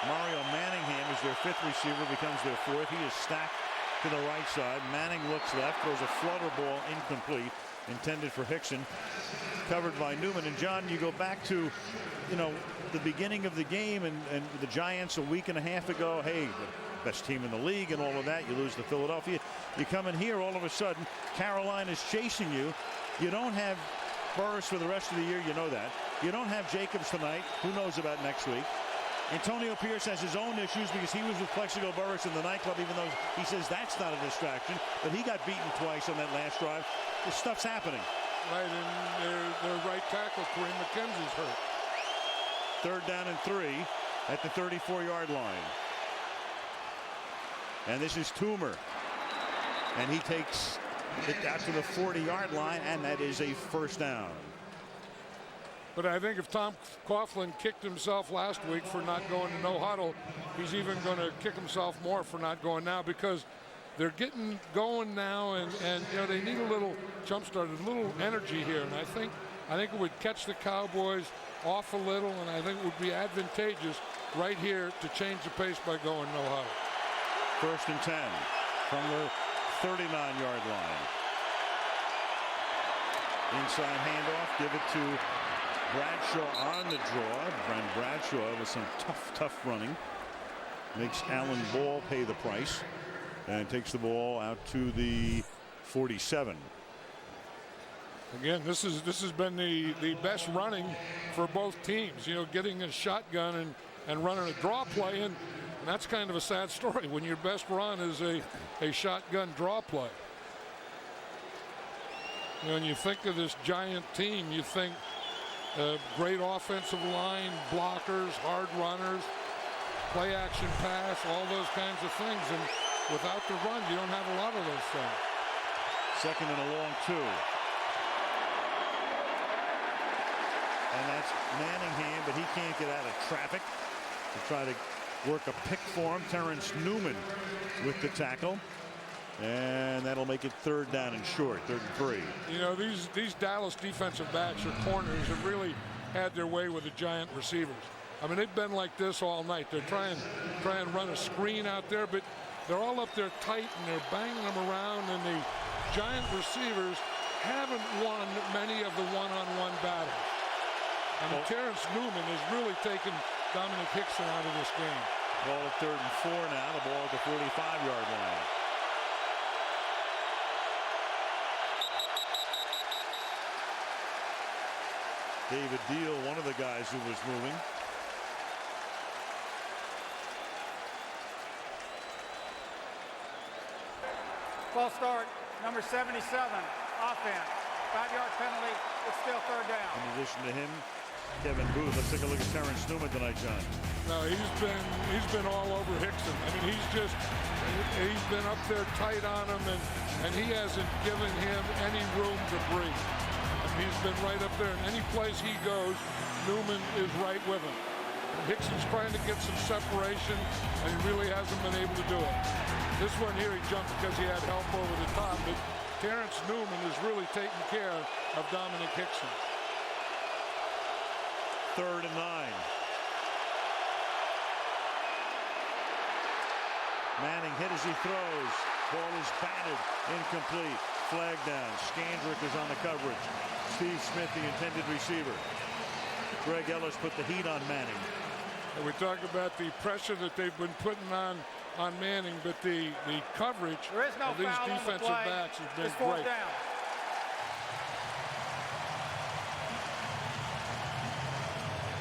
Mario Manningham is their 5th receiver, becomes their 4th. He is stacked to the right side. Manning looks left, throws a flutter ball incomplete, intended for Hixon, covered by Newman. And John, you go back to, you know, the beginning of the game and the Giants a week and a half ago, hey, the best team in the league and all of that. You lose to Philadelphia. You come in here, all of a sudden, Carolina's chasing you. You don't have Burris for the rest of the year, you know that. You don't have Jacobs tonight. Who knows about next week? Antonio Pierce has his own issues because he was with Plexico Burress in the nightclub, even though he says that's not a distraction. But he got beaten twice on that last drive. This stuff's happening. Right, and their right tackle, Kareem McKenzie's hurt. 3rd down and 3 at the 34-yard line. And this is Toomer. And he takes it out to the 40-yard line, and that is a 1st down. But I think if Tom Coughlin kicked himself last week for not going to no huddle, he's even going to kick himself more for not going now, because they're getting going now, and you know, they need a little jump start, a little energy here. And I think it would catch the Cowboys off a little, and I think it would be advantageous right here to change the pace by going no huddle. 1st and 10 from the 39-yard line. Inside handoff, give it to Bradshaw on the draw. Brent Bradshaw with some tough running. Makes Alan Ball pay the price and takes the ball out to the 47. Again, this has been the best running for both teams. You know, getting a shotgun and running a draw play, and that's kind of a sad story when your best run is a shotgun draw play. You know, when you think of this Giant team, you think great offensive line, blockers, hard runners, play action pass, all those kinds of things. And without the run, you don't have a lot of those things. Second and a long 2. And that's Manningham, but he can't get out of traffic to try to work a pick for him. Terrence Newman with the tackle. And that'll make it 3rd down and short, 3rd and 3. You know, these Dallas defensive backs or corners have really had their way with the Giant receivers. I mean, they've been like this all night. They're trying to run a screen out there, but they're all up there tight and they're banging them around, and the Giant receivers haven't won many of the one-on-one battles. I mean, Terrence Newman has really taken Dominic Hixon out of this game. Ball at 3rd and 4 now. The ball at the 45-yard line. David Deal, one of the guys who was moving. Ball start, number 77, offense. 5-yard penalty, it's still 3rd down. In addition to him, Kevin Booth. Let's take a look at Terrence Newman tonight, John. No, he's been all over Hixon. I mean, he's been up there tight on him, and he hasn't given him any room to breathe. He's been right up there, and any place he goes, Newman is right with him. And Hixon's trying to get some separation, and he really hasn't been able to do it. This one here, he jumped because he had help over the top, but Terrence Newman is really taking care of Dominic Hixon. 3rd and 9. Manning hit as he throws. Ball is batted, incomplete. Flag down. Scandrick is on the coverage. Steve Smith, the intended receiver. Greg Ellis put the heat on Manning. And we talk about the pressure that they've been putting on Manning, but the coverage of these defensive backs has been great. Down.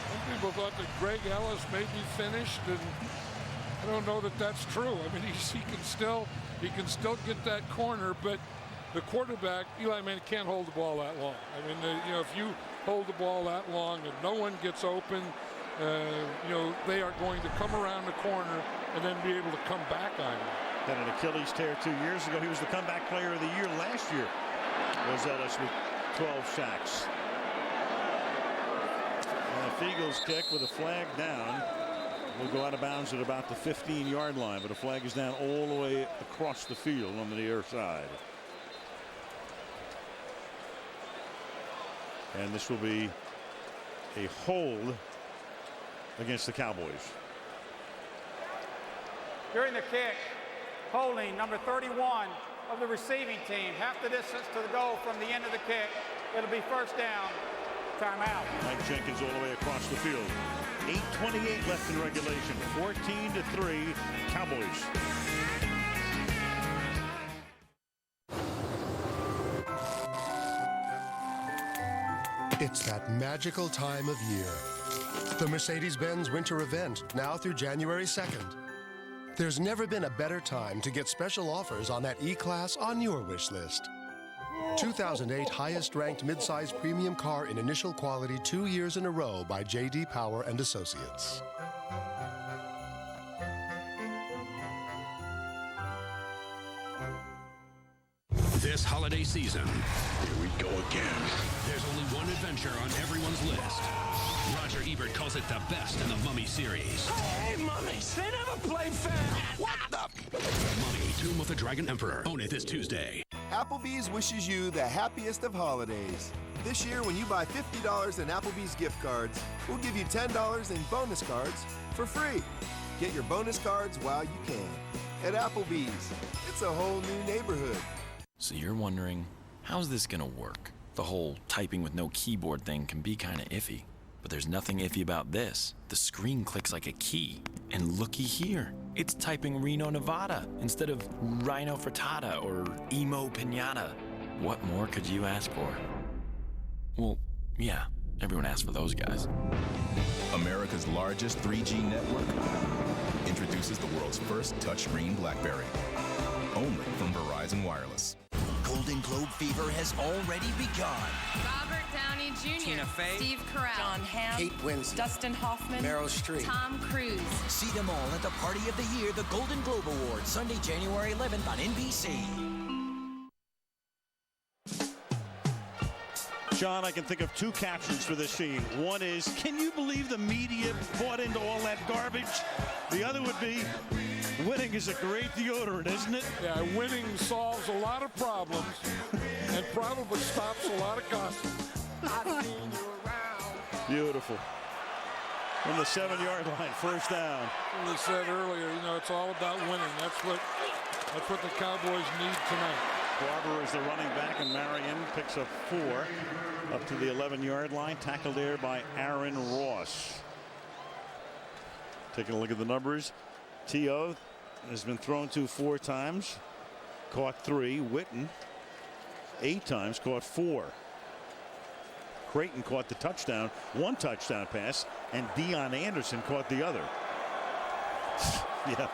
Some people thought that Greg Ellis may be finished, and I don't know that that's true. I mean, he can still get that corner, but the quarterback, Eli Manning, can't hold the ball that long. I mean, you know, if you hold the ball that long and no one gets open, you know, they are going to come around the corner and then be able to come back on you. Had an Achilles tear 2 years ago. He was the comeback player of the year last year. Was Ellis with 12 sacks. And a Eagles kick with a flag down will go out of bounds at about the 15-yard line, but a flag is down all the way across the field on the near side. And this will be a hold against the Cowboys. During the kick, holding number 31 of the receiving team, half the distance to the goal from the end of the kick. It'll be 1st down. Timeout. Mike Jenkins all the way across the field. 8:28 left in regulation. 14-3 Cowboys. It's that magical time of year. The Mercedes-Benz Winter Event, now through January 2nd. There's never been a better time to get special offers on that E-Class on your wish list. 2008 highest-ranked midsize premium car in initial quality 2 years in a row by J.D. Power and Associates. This holiday season, here we go again. There's only one adventure on everyone's list. Roger Ebert calls it the best in the Mummy series. Hey, mummies, they never play fair. What the? Mummy, Tomb of the Dragon Emperor. Own it this Tuesday. Applebee's wishes you the happiest of holidays. This year, when you buy $50 in Applebee's gift cards, we'll give you $10 in bonus cards for free. Get your bonus cards while you can. At Applebee's, it's a whole new neighborhood. So you're wondering, how's this gonna work? The whole typing with no keyboard thing can be kinda iffy. But there's nothing iffy about this. The screen clicks like a key. And looky here. It's typing Reno, Nevada instead of Rhino Frittata or Emo Pinata. What more could you ask for? Well, yeah, everyone asks for those guys. America's largest 3G network introduces the world's first touchscreen BlackBerry. Only from Verizon Wireless. Golden Globe fever has already begun. Robert Downey Jr., Tina Fey, Steve Carell, John Hamm, Kate Winslet, Dustin Hoffman, Meryl Streep, Tom Cruise. See them all at the party of the year, the Golden Globe Awards, Sunday, January 11th on NBC. John, I can think of two captions for this scene. One is, can you believe the media bought into all that garbage? The other would be, winning is a great deodorant, isn't it? Yeah, winning solves a lot of problems and probably stops a lot of gossip. Beautiful. From the 7-yard line, first down. As I said earlier, it's all about winning. That's what the Cowboys need tonight. Barber is the running back, and Marion picks up 4 up to the 11-yard line. Tackled there by Aaron Ross. Taking a look at the numbers. T.O. has been thrown to 4 times, caught 3. Witten 8 times, caught 4. Crayton caught the touchdown, 1 touchdown pass, and Deon Anderson caught the other. Yeah.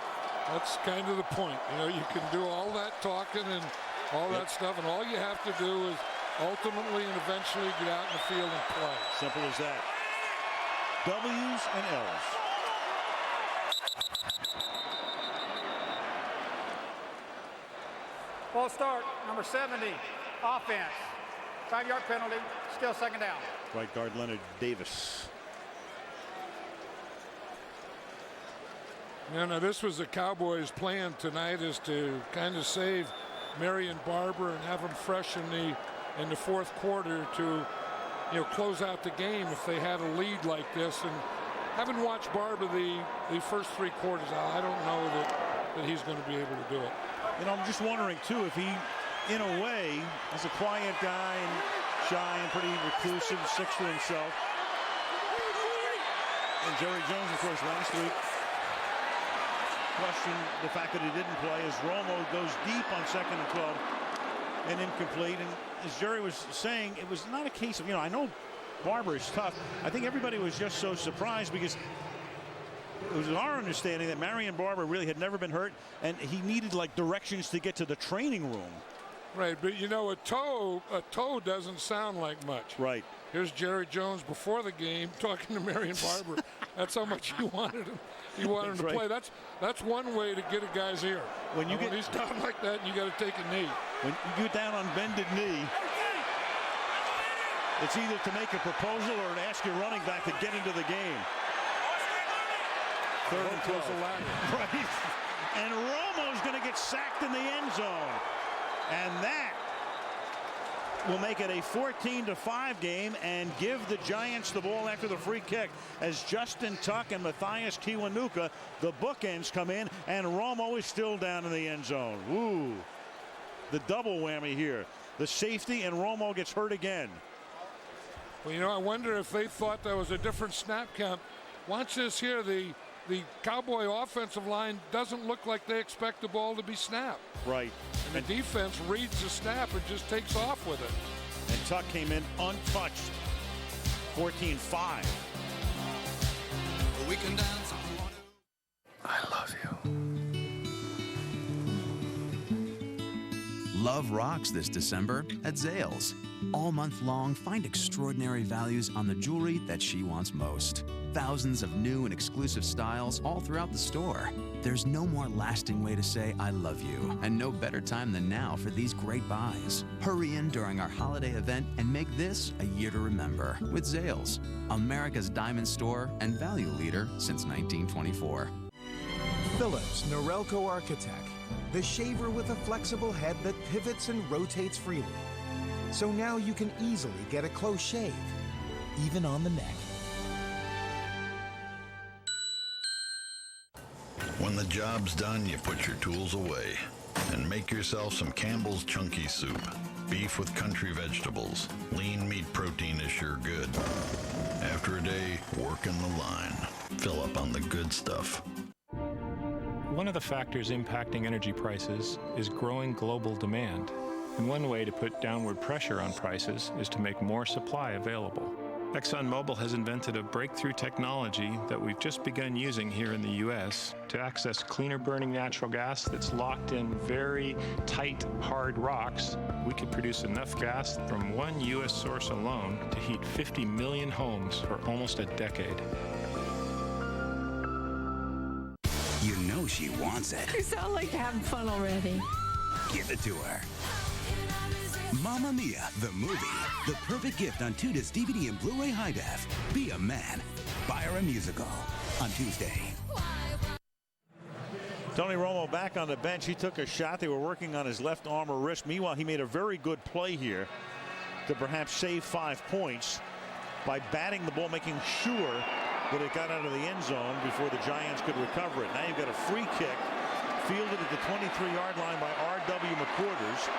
That's kind of the point. You can do all that talking and all that stuff, and all you have to do is ultimately and eventually get out in the field and play. Simple as that. W's and L's. Ball start, number 70, offense. 5-yard penalty, still second down. Right guard Leonard Davis. Now this was the Cowboys' plan tonight, is to kind of save Marion Barber and have him fresh in the fourth quarter to close out the game if they had a lead like this. And having watched Barber the first 3 quarters, I don't know that he's going to be able to do it. I'm just wondering too if he, in a way, is a quiet guy and shy and pretty reclusive, sticks to himself. And Jerry Jones, of course, last week questioned the fact that he didn't play as Romo goes deep on 2nd and 12 and incomplete. And as Jerry was saying, it was not a case of, I know Barber is tough. I think everybody was just so surprised because it was our understanding that Marion Barber really had never been hurt, and he needed like directions to get to the training room. Right, but a toe doesn't sound like much. Right. Here's Jerry Jones before the game talking to Marion Barber. That's how much he wanted him. He wanted him to play. That's one way to get a guy's ear. When he's down like that, you got to take a knee. When you get down on bended knee, it's either to make a proposal or to ask your running back to get into the game. 3rd and 12. Right. And Romo's going to get sacked in the end zone. And that will make it a 14-5 game and give the Giants the ball after the free kick as Justin Tuck and M.Kiwanuka, the bookends, come in, and Romo is still down in the end zone. Ooh, the double whammy here. The safety and Romo gets hurt again. Well, I wonder if they thought that was a different snap count. Watch this here. The Cowboy offensive line doesn't look like they expect the ball to be snapped. Right. And the defense reads the snap and just takes off with it. And Tuck came in untouched. 14-5. We can dance. I love you. Love rocks this December at Zales. All month long, find extraordinary values on the jewelry that she wants most. Thousands of new and exclusive styles all throughout the store. There's no more lasting way to say I love you, and no better time than now for these great buys. Hurry in during our holiday event and make this a year to remember with Zales, America's diamond store and value leader since 1924. Philips Norelco Architect, the shaver with a flexible head that pivots and rotates freely. So now you can easily get a close shave, even on the neck. When the job's done, you put your tools away and make yourself some Campbell's Chunky Soup. Beef with country vegetables. Lean meat protein is sure good. After a day, working the line. Fill up on the good stuff. One of the factors impacting energy prices is growing global demand. And one way to put downward pressure on prices is to make more supply available. ExxonMobil has invented a breakthrough technology that we've just begun using here in the U.S. to access cleaner burning natural gas that's locked in very tight, hard rocks. We could produce enough gas from one U.S. source alone to heat 50 million homes for almost a decade. You know she wants it. You sound like you're having fun already. Give it to her. Mamma Mia, the movie. The perfect gift on 2-disc DVD and Blu-ray high def. Be a man. Buy her a musical on Tuesday. Tony Romo back on the bench. He took a shot. They were working on his left arm or wrist. Meanwhile, he made a very good play here to perhaps save 5 points by batting the ball, making sure that it got out of the end zone before the Giants could recover it. Now you've got a free kick fielded at the 23-yard line by R.W. McQuarters.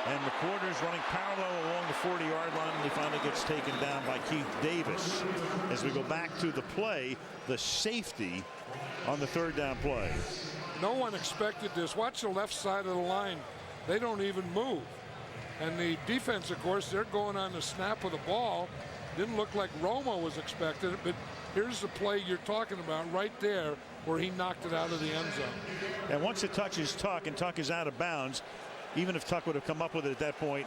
And McQuarters running parallel along the 40-yard line, and he finally gets taken down by Keith Davis. As we go back to the play, the safety on the third down play. No one expected this. Watch the left side of the line. They don't even move. And the defense, of course, they're going on the snap of the ball. Didn't look like Romo was expecting it, but here's the play you're talking about right there where he knocked it out of the end zone. And once it touches Tuck and Tuck is out of bounds, even if Tuck would have come up with it at that point,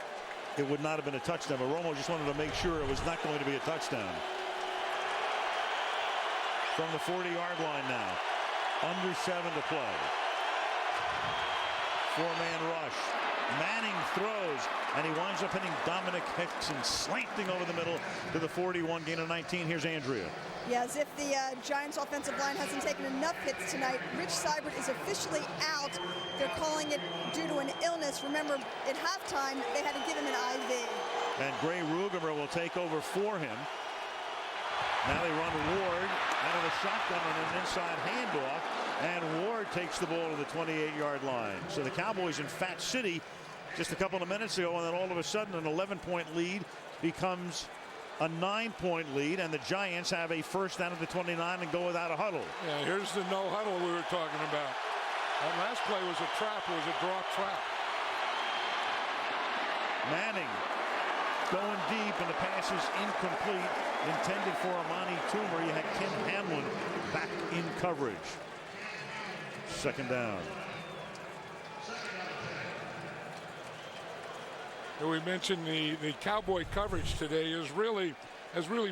it would not have been a touchdown. But Romo just wanted to make sure it was not going to be a touchdown. From the 40-yard line now. Under 7 to play. 4-man rush. Manning throws, and he winds up hitting Dominic Hixon, slanting over the middle to the 41, gain of 19. Here's Andrea. Yeah, as if the Giants offensive line hasn't taken enough hits tonight. Rich Seibert is officially out. They're calling it due to an illness. Remember, at halftime, they had to give him an IV. And Gray Rugemer will take over for him. Now they run Ward out of the shotgun and an inside handoff. And Ward takes the ball to the 28-yard line. So the Cowboys in Fat City just a couple of minutes ago, and then all of a sudden an 11-point lead becomes a 9-point lead, and the Giants have a first down at the 29 and go without a huddle. Yeah, here's the no huddle we were talking about. That last play was a trap. It was a draw trap. Manning going deep, and the pass is incomplete, intended for Amani Toomer. You had Ken Hamlin back in coverage. Second down. We mentioned the Cowboy coverage today has really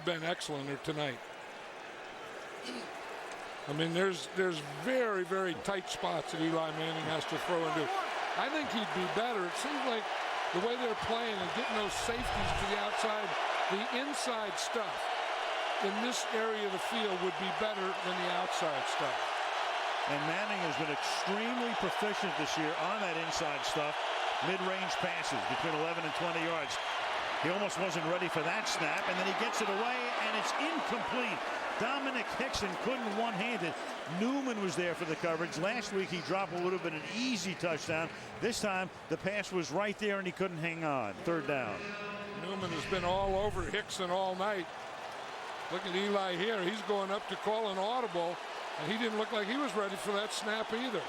been excellent tonight. I mean, there's very, very tight spots that Eli Manning has to throw into. I think he'd be better. It seems like the way they're playing and getting those safeties to the outside, the inside stuff in this area of the field would be better than the outside stuff. And Manning has been extremely proficient this year on that inside stuff. Mid-range passes between 11 and 20 yards. He almost wasn't ready for that snap, and then he gets it away, and it's incomplete. Dominic Hixon couldn't one-hand it. Newman was there for the coverage. Last week he dropped what would have been an easy touchdown. This time the pass was right there, and he couldn't hang on. Third down. Newman has been all over Hixon all night. Look at Eli here. He's going up to call an audible, and he didn't look like he was ready for that snap either.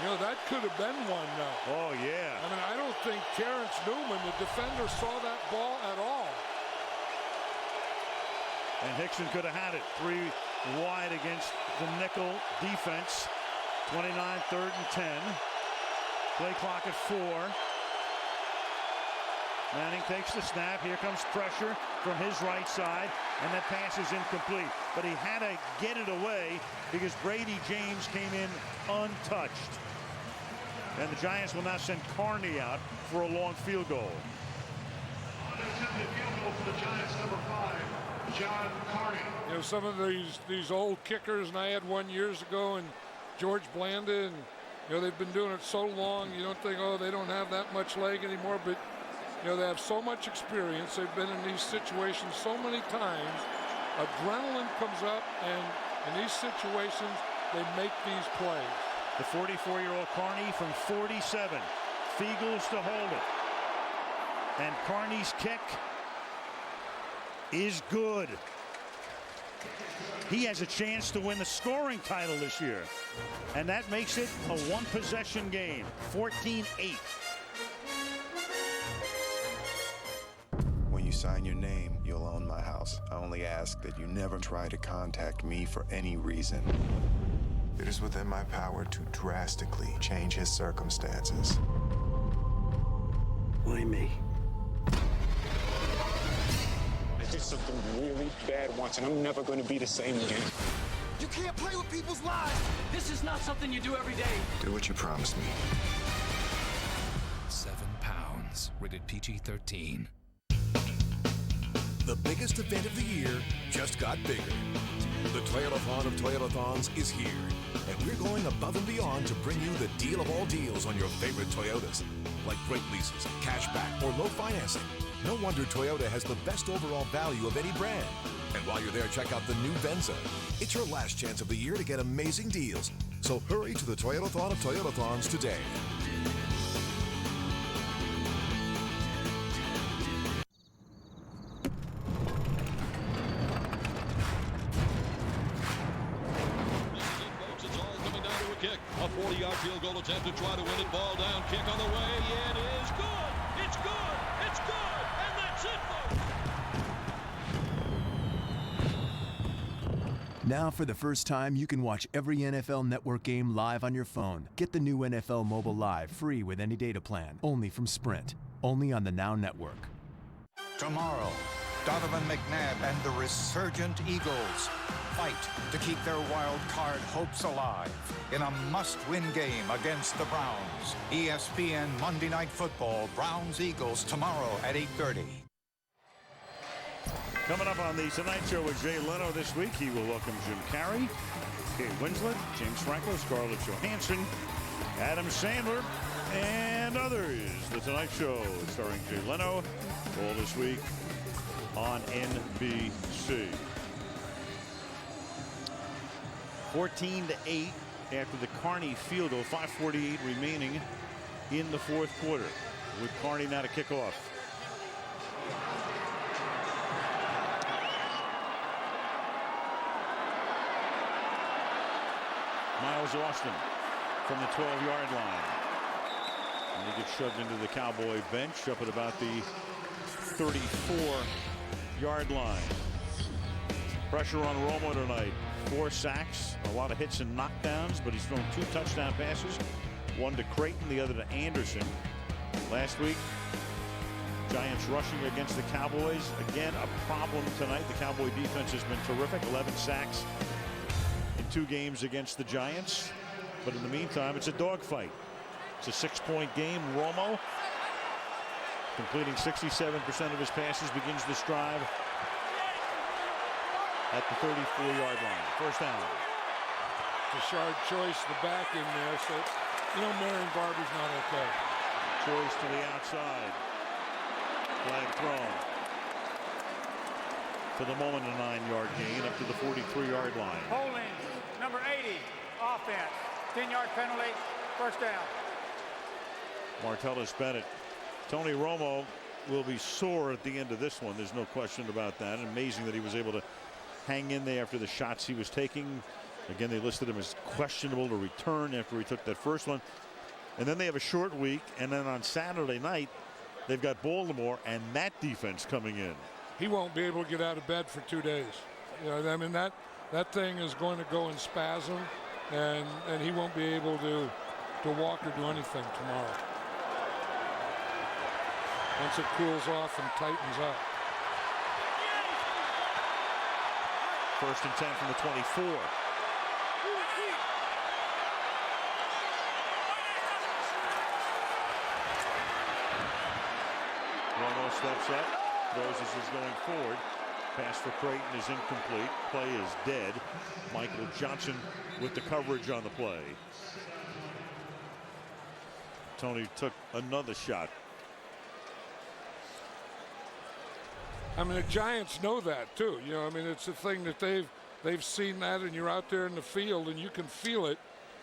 You know, that could have been one now. Oh, yeah. I mean, I don't think Terrence Newman, the defender, saw that ball at all. And Hixon could have had it. 3 wide against the nickel defense. 29, 3rd and 10. Play clock at 4. Manning takes the snap. Here comes pressure from his right side, and that pass is incomplete. But he had to get it away because Brady James came in untouched. And the Giants will now send Carney out for a long field goal. Unattempted field goal for the Giants, number 5, John Carney. You know, some of these old kickers, and I had one years ago, and George Blanda, and you know, they've been doing it so long, you don't think, oh, they don't have that much leg anymore, but you know, they have so much experience. They've been in these situations so many times. Adrenaline comes up, and in these situations, they make these plays. The 44-year-old Carney from 47. Fiegels to hold it. And Carney's kick is good. He has a chance to win the scoring title this year. And that makes it a one-possession game. 14-8. sign your name, you'll own my house. I only ask that you never try to contact me for any reason. It is within my power to drastically change his circumstances. Why me? I did something really bad once, and I'm never going to be the same again. You can't play with people's lives! This is not something you do every day. Do what you promised me. 7 pounds. Rated PG-13. The biggest event of the year just got bigger. The Toyotathon of Toyotathons is here, and we're going above and beyond to bring you the deal of all deals on your favorite Toyotas, like great leases, cash back, or low financing. No wonder Toyota has the best overall value of any brand. And while you're there, check out the new Venza. It's your last chance of the year to get amazing deals. So hurry to the Toyotathon of Toyotathons today. A 40-yard field goal attempt to try to win it. Ball down, kick on the way. Yeah, it is good. It's good. It's good. And that's it, folks. Now, for the first time, you can watch every NFL Network game live on your phone. Get the new NFL Mobile Live free with any data plan. Only from Sprint. Only on the Now Network. Tomorrow, Donovan McNabb and the resurgent Eagles fight to keep their wild card hopes alive in a must-win game against the Browns. ESPN Monday Night Football, Browns-Eagles tomorrow at 8:30. Coming up on the Tonight Show with Jay Leno this week, he will welcome Jim Carrey, Kate Winslet, James Franco, Scarlett Johansson, Adam Sandler, and others. The Tonight Show starring Jay Leno all this week on NBC. 14-8 after the Carney field goal, 5:48 remaining in the fourth quarter, with Carney now to kick off. Miles Austin from the 12-yard line. And he gets shoved into the Cowboy bench up at about the 34-yard line. Pressure on Romo tonight. 4 sacks, a lot of hits and knockdowns, but he's thrown 2 touchdown passes. One to Crayton, the other to Anderson. Last week, Giants rushing against the Cowboys. Again, a problem tonight. The Cowboy defense has been terrific. 11 sacks in 2 games against the Giants. But in the meantime, it's a dogfight. It's a 6-point game. Romo, completing 67% of his passes, begins this drive at the 34-yard line. First down. Tashard choice the back in there, so Marion Barber's not okay. Choice to the outside. Flag thrown. For the moment, a 9-yard gain up to the 43-yard line. Holding, number 80, offense. 10-yard penalty, first down. Martellus Bennett. Tony Romo will be sore at the end of this one. There's no question about that. Amazing that he was able to hang in there after the shots he was taking. Again, they listed him as questionable to return after he took that first one. And then they have a short week, and then on Saturday night they've got Baltimore and that defense coming in. He won't be able to get out of bed for 2 days. That thing is going to go in spasm, and he won't be able to walk or do anything tomorrow. Once it cools off and tightens up. 1st and 10 from the 24. Romo steps up, throws as he's going forward. Pass for Crayton is incomplete. Play is dead. Michael Johnson with the coverage on the play. Tony took another shot. The Giants know that too. It's a thing that they've seen that, and you're out there in the field and you can feel it,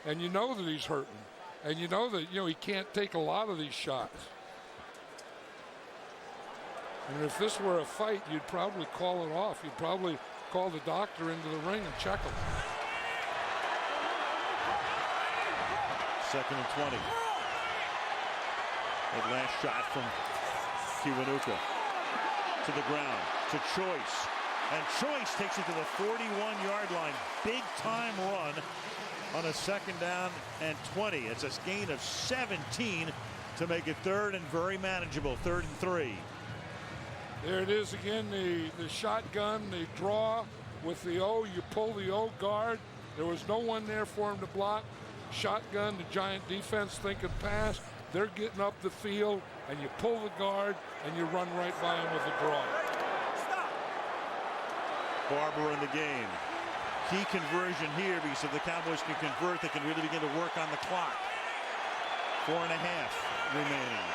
and you know that he's hurting, and you know that he can't take a lot of these shots. And if this were a fight, you'd probably call it off. You'd probably call the doctor into the ring and check him. 2nd and 20. That last shot from Kiwanuka. to the ground to Choice. And Choice takes it to the 41-yard line. Big time run on a 2nd down and 20. It's a gain of 17 to make it 3rd and very manageable. 3rd and 3. There it is again, the shotgun, the draw with the O. You pull the O guard. There was no one there for him to block. Shotgun, the Giant defense thinking pass. They're getting up the field, and you pull the guard, and you run right by him with the draw. Barber in the game. Key conversion here, because if the Cowboys can convert, they can really begin to work on the clock. 4.5 remaining.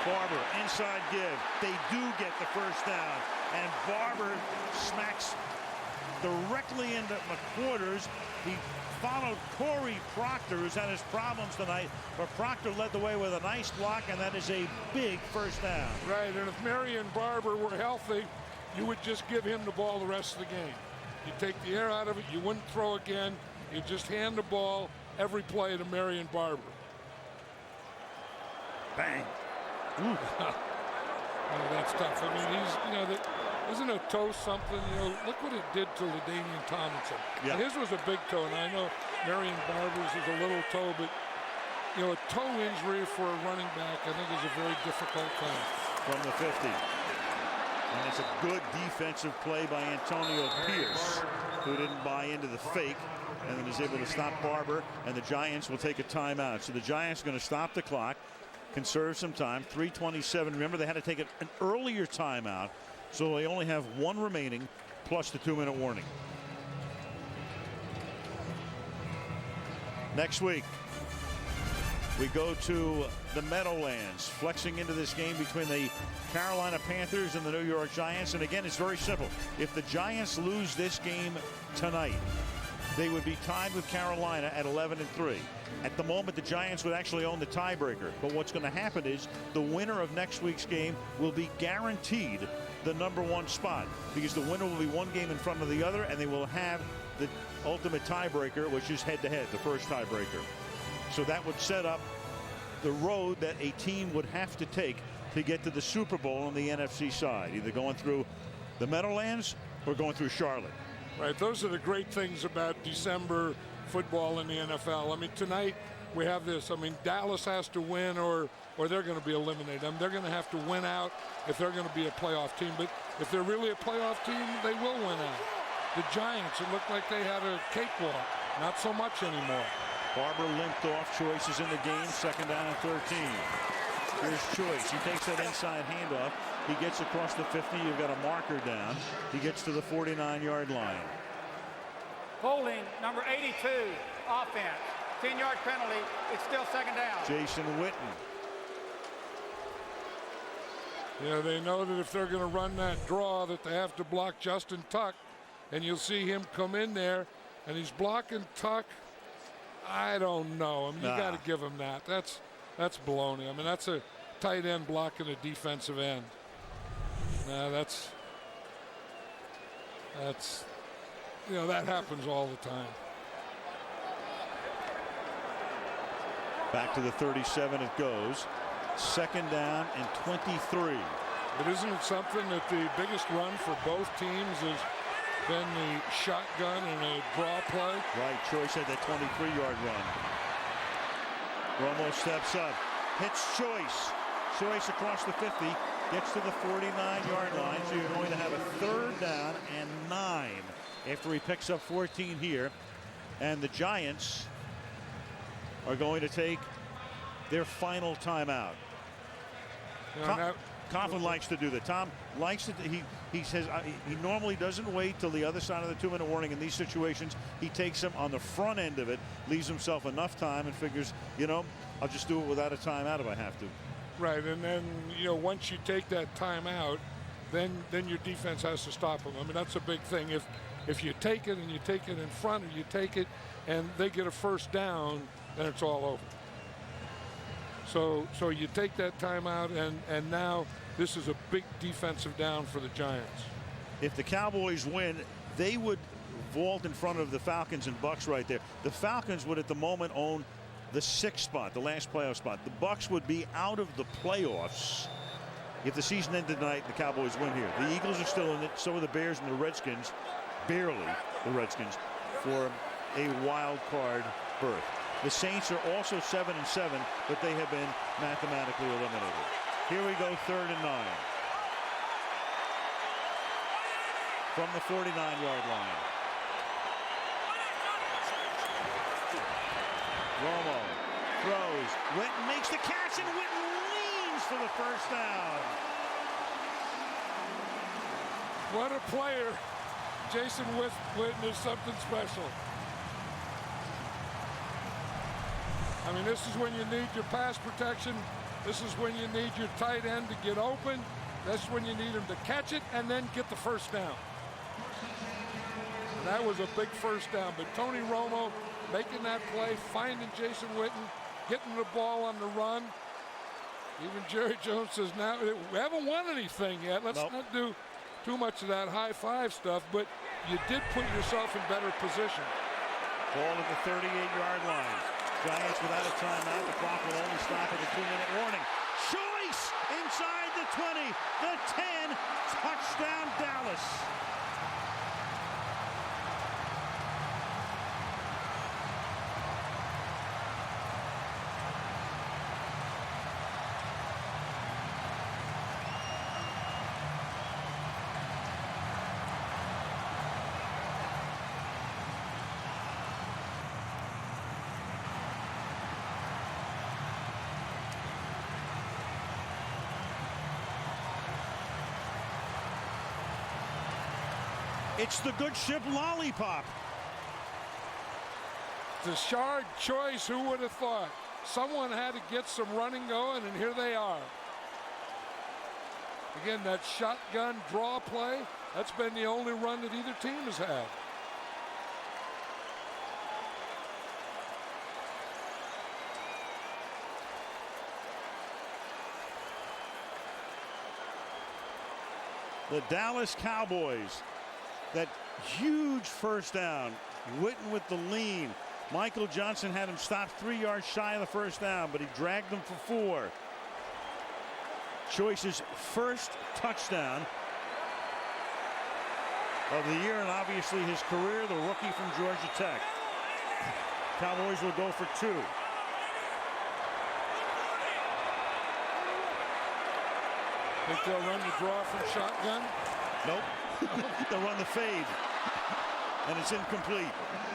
Barber, inside give. They do get the first down. And Barber smacks directly into McQuarters. He followed Corey Proctor, who's had his problems tonight, but Proctor led the way with a nice block, and that is a big first down. Right, and if Marion Barber were healthy, you would just give him the ball the rest of the game. You take the air out of it, you wouldn't throw again, you just hand the ball every play to Marion Barber. Bang. Oh, that's tough. I mean, isn't a toe something? Look what it did to LaDainian Tomlinson. Yeah. And his was a big toe, and I know Marion Barber's is a little toe, but a toe injury for a running back, I think, is a very difficult thing. From the 50. And it's a good defensive play by Antonio Pierce, who didn't buy into the fake, and then is able to stop Barber, and the Giants will take a timeout. So the Giants are going to stop the clock, conserve some time. 3:27. Remember, they had to take an earlier timeout, so they only have 1 remaining, plus the 2-minute warning. Next week, we go to the Meadowlands, flexing into this game between the Carolina Panthers and the New York Giants. And again, it's very simple. If the Giants lose this game tonight, they would be tied with Carolina at 11-3. At the moment, the Giants would actually own the tiebreaker. But what's going to happen is the winner of next week's game will be guaranteed the #1 spot, because the winner will be 1 game in front of the other, and they will have the ultimate tiebreaker, which is head-to-head, the first tiebreaker. So that would set up the road that a team would have to take to get to the Super Bowl on the NFC side, either going through the Meadowlands or going through Charlotte. Right, those are the great things about December football in the NFL. I mean, tonight we have this. I mean, Dallas has to win or they're going to be eliminated. I mean, they're going to have to win out if they're going to be a playoff team. But if they're really a playoff team, they will win out. The Giants, it looked like they had a cakewalk. Not so much anymore. Barber limped off. Choice is in the game. 2nd down and 13. Here's Choice. He takes that inside handoff. He gets across the 50. You've got a marker down. He gets to the 49-yard line. Holding number 82, offense. 10-yard penalty. It's still 2nd down. Jason Witten. Yeah, they know that if they're going to run that draw that they have to block Justin Tuck, and you'll see him come in there, and he's blocking Tuck. I don't know. I mean, you got to give him that. That's baloney. I mean, that's a tight end blocking a defensive end. That's that happens all the time. Back to the 37 it goes. 2nd down and 23. But isn't it something that the biggest run for both teams has been the shotgun and a draw play? Right, Choice had that 23-yard run. Romo steps up, hits Choice. Choice across the 50, gets to the 49-yard line, so you're going to have a 3rd down and 9 after he picks up 14 here. And the Giants are going to take their final timeout. Coughlin likes to do that. Tom likes to. He says he normally doesn't wait till the other side of the 2-minute warning in these situations. He takes them on the front end of it, leaves himself enough time, and figures, I'll just do it without a timeout if I have to. Right, and then once you take that timeout, then your defense has to stop them. I mean, that's a big thing. If you take it and you take it in front, or you take it and they get a 1st down, then it's all over. So you take that timeout, and now this is a big defensive down for the Giants. If the Cowboys win, they would vault in front of the Falcons and Bucks right there. The Falcons would at the moment own the 6th spot, the last playoff spot. The Bucs would be out of the playoffs if the season ended tonight. The Cowboys win here. The Eagles are still in it. So are the Bears and the Redskins, barely the Redskins, for a wild card berth. The Saints are also 7-7, but they have been mathematically eliminated. Here we go, 3rd and 9. From the 49-yard line. Romo throws. Witten makes the catch, and Witten leans for the first down. What a player. Jason Witten is something special. I mean, this is when you need your pass protection. This is when you need your tight end to get open. That's when you need him to catch it and then get the first down. And that was a big first down. But Tony Romo making that play, finding Jason Witten, getting the ball on the run. Even Jerry Jones says, now we haven't won anything yet. Let's not do too much of that high five stuff, but you did put yourself in better position. Ball at the 38-yard line. Giants without a timeout. The clock will only stop at the 2-minute warning. Choice inside the 20, the 10, touchdown Dallas. It's the good ship lollipop. Tashard choice, who would have thought? Someone had to get some running going, and here they are. Again, that shotgun draw play, that's been the only run that either team has had. The Dallas Cowboys. That huge first down. Witten with the lean. Michael Johnson had him stopped 3 yards shy of the first down, but he dragged them for 4. Choice's first touchdown of the year, and obviously his career, the rookie from Georgia Tech. Cowboys will go for 2. Think they'll run the draw from shotgun? Nope. They'll run the fade. And it's incomplete.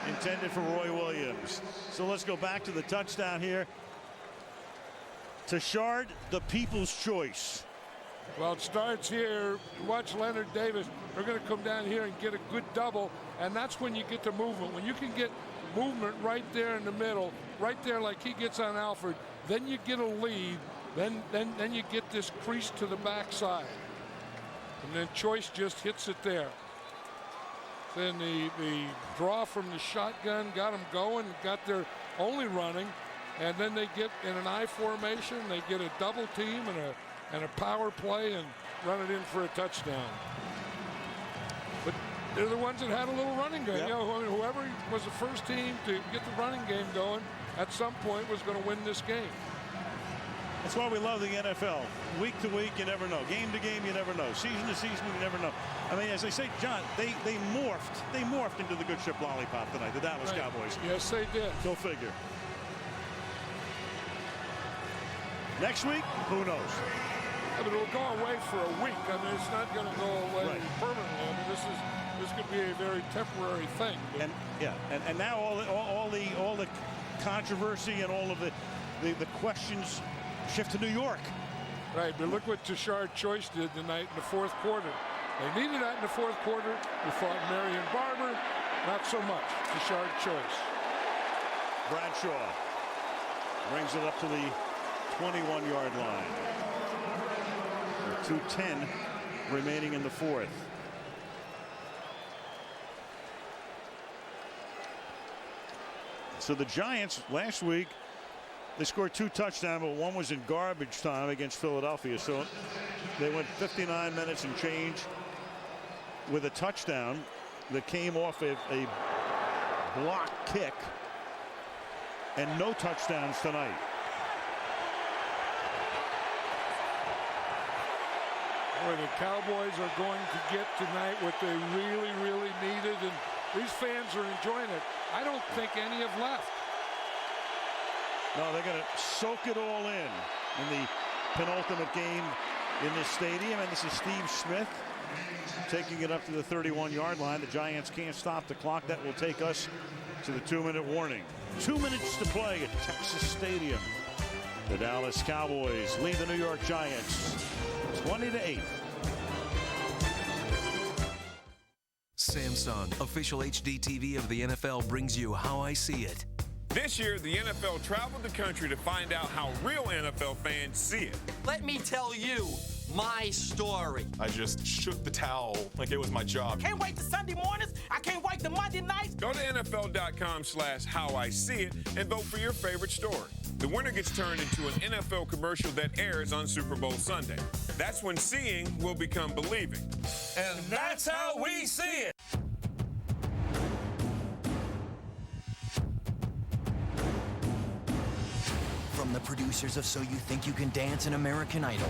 Intended for Roy Williams. So let's go back to the touchdown here. Tashard, the people's choice. Well, it starts here. Watch Leonard Davis. They're going to come down here and get a good double, and that's when you get the movement. When you can get movement right there in the middle, right there like he gets on Alford, then you get a lead. Then you get this crease to the backside. And then Choice just hits it there. Then the draw from the shotgun got them going, got their only running, and then they get in an I formation. They get a double team and a power play and run it in for a touchdown. But they're the ones that had a little running game. Yep. You know, whoever was the first team to get the running game going at some point was going to win this game. That's why we love the NFL. Week to week, you never know. Game to game, you never know. Season to season, you never know. I mean, as they say, John, they morphed into the good ship lollipop tonight, the Dallas Cowboys. Yes, they did. Go figure. Next week, who knows? I mean, it'll go away for a week. I mean, it's not going to go away permanently. I mean, this could be a very temporary thing. And now all the controversy and all of the questions shift to New York. Right, but look what Tashard Choice did tonight in the fourth quarter. They needed that in the fourth quarter. We thought Marion Barber, not so much. Tashard Choice. Bradshaw brings it up to the 21-yard line. With 2:10 remaining in the fourth. So the Giants last week, they scored 2 touchdowns, but one was in garbage time against Philadelphia. So they went 59 minutes and change with a touchdown that came off a block kick and no touchdowns tonight. Boy, the Cowboys are going to get tonight what they really, really needed, and these fans are enjoying it. I don't think any have left. No, they're going to soak it all in the penultimate game in this stadium. And this is Steve Smith taking it up to the 31-yard line. The Giants can't stop the clock. That will take us to the 2-minute warning. 2 minutes to play at Texas Stadium. The Dallas Cowboys lead the New York Giants 20-8. Samsung, official HD TV of the NFL, brings you How I See It. This year, the NFL traveled the country to find out how real NFL fans see it. Let me tell you my story. I just shook the towel like it was my job. Can't wait to Sunday mornings. I can't wait to Monday nights. Go to NFL.com/HowISeeIt and vote for your favorite story. The winner gets turned into an NFL commercial that airs on Super Bowl Sunday. That's when seeing will become believing. And that's how we see it. From the producers of So You Think You Can Dance and American Idol.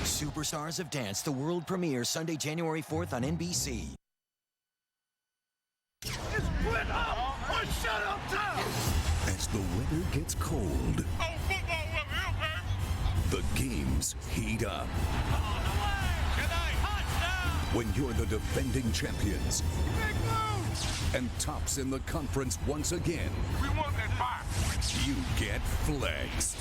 Superstars of Dance, the world premiere Sunday, January 4th on NBC. It's split up or shut up time. As the weather gets cold, the games heat up. When you're the defending champions and tops in the conference once again, We want that box. you get flexed.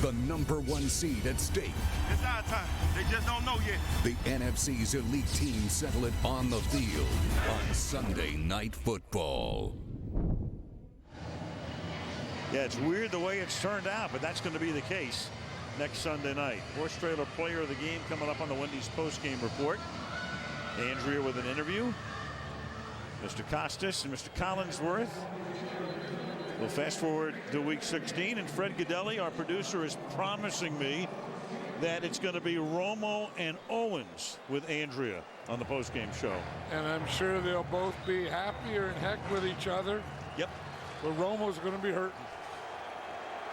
The #1 seed at stake. It's our time. They just don't know yet. The NFC's elite team settle it on the field on Sunday Night Football. Yeah, it's weird the way it's turned out, but that's going to be the case next Sunday night. Horse trailer player of the game coming up on the Wendy's post-game report. Andrea with an interview. Mr. Costas and Mr. Collinsworth. We'll fast forward to week 16, and Fred Godelli, our producer, is promising me that it's going to be Romo and Owens with Andrea on the post-game show. And I'm sure they'll both be happier and heck with each other. Yep. But Romo's going to be hurting.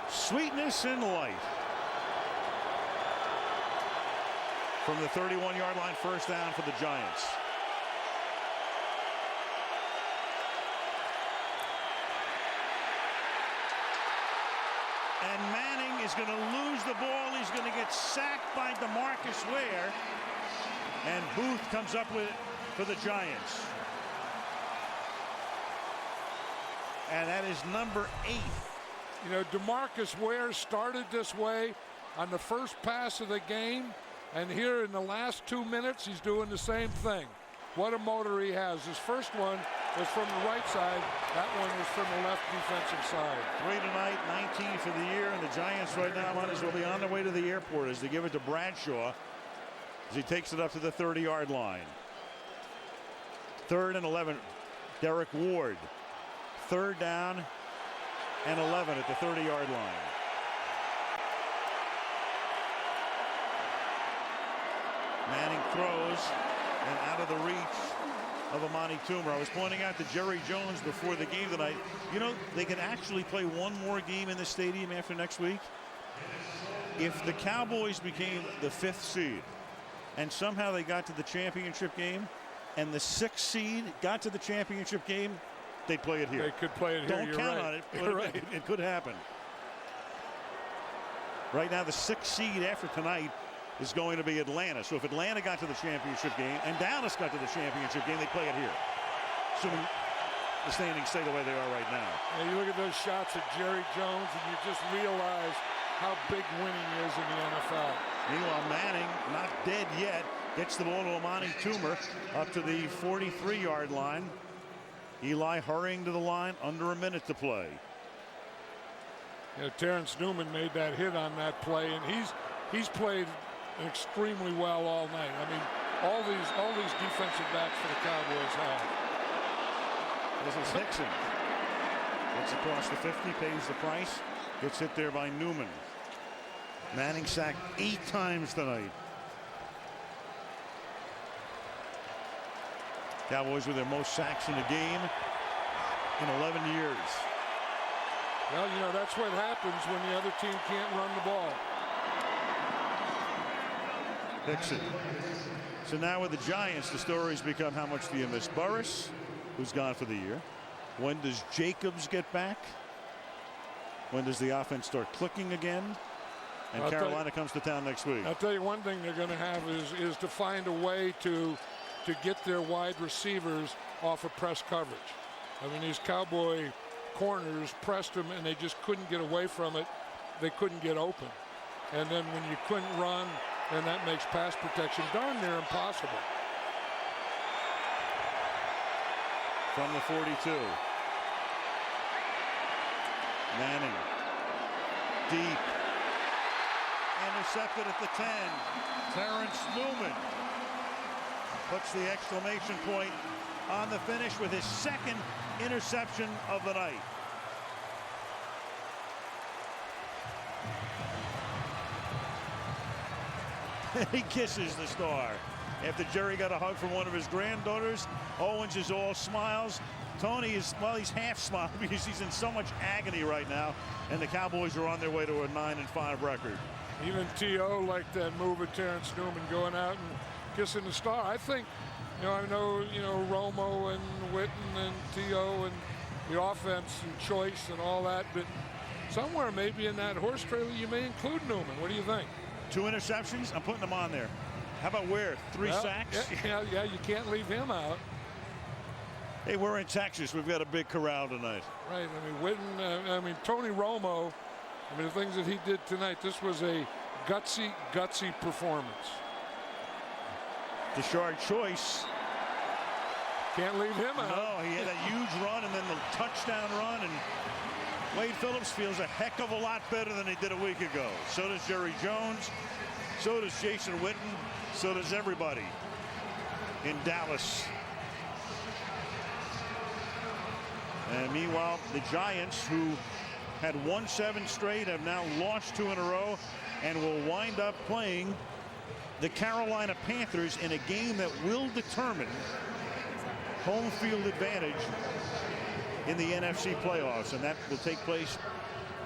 Sweetness and light. From the 31-yard line, first down for the Giants. And Manning is going to lose the ball. He's going to get sacked by DeMarcus Ware. And Booth comes up with it for the Giants. And that is number 8. You know, DeMarcus Ware started this way on the first pass of the game. And here in the last 2 minutes, he's doing the same thing. What a motor he has. His first one was from the right side. That one was from the left defensive side. 3 tonight, 19 for the year, and the Giants right now might as well be on their way to the airport as they give it to Bradshaw as he takes it up to the 30-yard line. 3rd and 11, Derek Ward. 3rd down and 11 at the 30-yard line. Manning throws and out of the reach of Amani Toomer. I was pointing out to Jerry Jones before the game tonight, you know, they can actually play one more game in the stadium after next week. If the Cowboys became the 5th seed and somehow they got to the championship game and the 6th seed got to the championship game, they'd play it here. They could play it here. Don't count on it, but it could happen. Right now, the 6th seed after tonight is going to be Atlanta. So if Atlanta got to the championship game and Dallas got to the championship game, they play it here. Assuming the standings stay the way they are right now. And you look at those shots at Jerry Jones and you just realize how big winning is in the NFL. Meanwhile, Manning, not dead yet, gets the ball to Amani Toomer up to the 43-yard line. Eli hurrying to the line, under a minute to play. You know, Terrence Newman made that hit on that play, and he's played extremely well all night. I mean, all these defensive backs for the Cowboys have. This is Hixon. Gets across the 50, pays the price. Gets hit there by Newman. Manning sacked 8 times tonight. Cowboys with their most sacks in a game in 11 years. Well, you know, that's what happens when the other team can't run the ball. Hixon. So now with the Giants, the stories become how much do you miss Burris, who's gone for the year? When does Jacobs get back? When does the offense start clicking again? And Carolina comes to town next week. I'll tell you one thing they're going to have is to find a way to get their wide receivers off of press coverage. I mean, these Cowboy corners pressed them, and they just couldn't get away from it. They couldn't get open. And then when you couldn't run, then that makes pass protection darn near impossible. From the 42. Manning. Deep. Intercepted at the 10. Terrence Newman puts the exclamation point on the finish with his second interception of the night. He kisses the star. After Jerry got a hug from one of his granddaughters, Owens is all smiles. Tony is, well, he's half smiling because he's in so much agony right now, and the Cowboys are on their way to a 9-5 record. Even T.O. liked that move of Terrence Newman going out and kissing the star. I think, I know, Romo and Witten and T.O. and the offense and choice and all that, but somewhere maybe in that horse trailer you may include Newman. What do you think? 2 interceptions? I'm putting them on there. How about Ware? 3 sacks? Yeah, you can't leave him out. Hey, we're in Texas. We've got a big corral tonight. Right. I mean, Witten, Tony Romo, the things that he did tonight, this was a gutsy performance. Tashard choice. Can't leave him out. No, he had a huge run and then the touchdown run, and Wade Phillips feels a heck of a lot better than he did a week ago. So does Jerry Jones. So does Jason Witten. So does everybody in Dallas. And meanwhile, the Giants, who had won 7 straight, have now lost 2 in a row and will wind up playing the Carolina Panthers in a game that will determine home field advantage in the NFC playoffs, and that will take place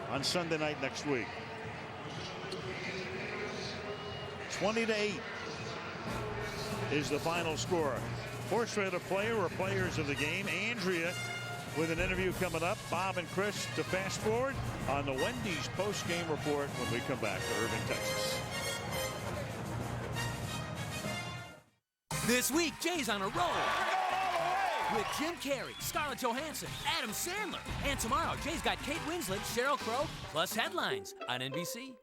on Sunday night next week. 20-8 is the final score. Horse trailer player or players of the game, Andrea, with an interview coming up. Bob and Chris to fast forward on the Wendy's post-game report when we come back to Irving, Texas. This week, Jay's on a roll. With Jim Carrey, Scarlett Johansson, Adam Sandler. And tomorrow, Jay's got Kate Winslet, Sheryl Crow, plus headlines on NBC.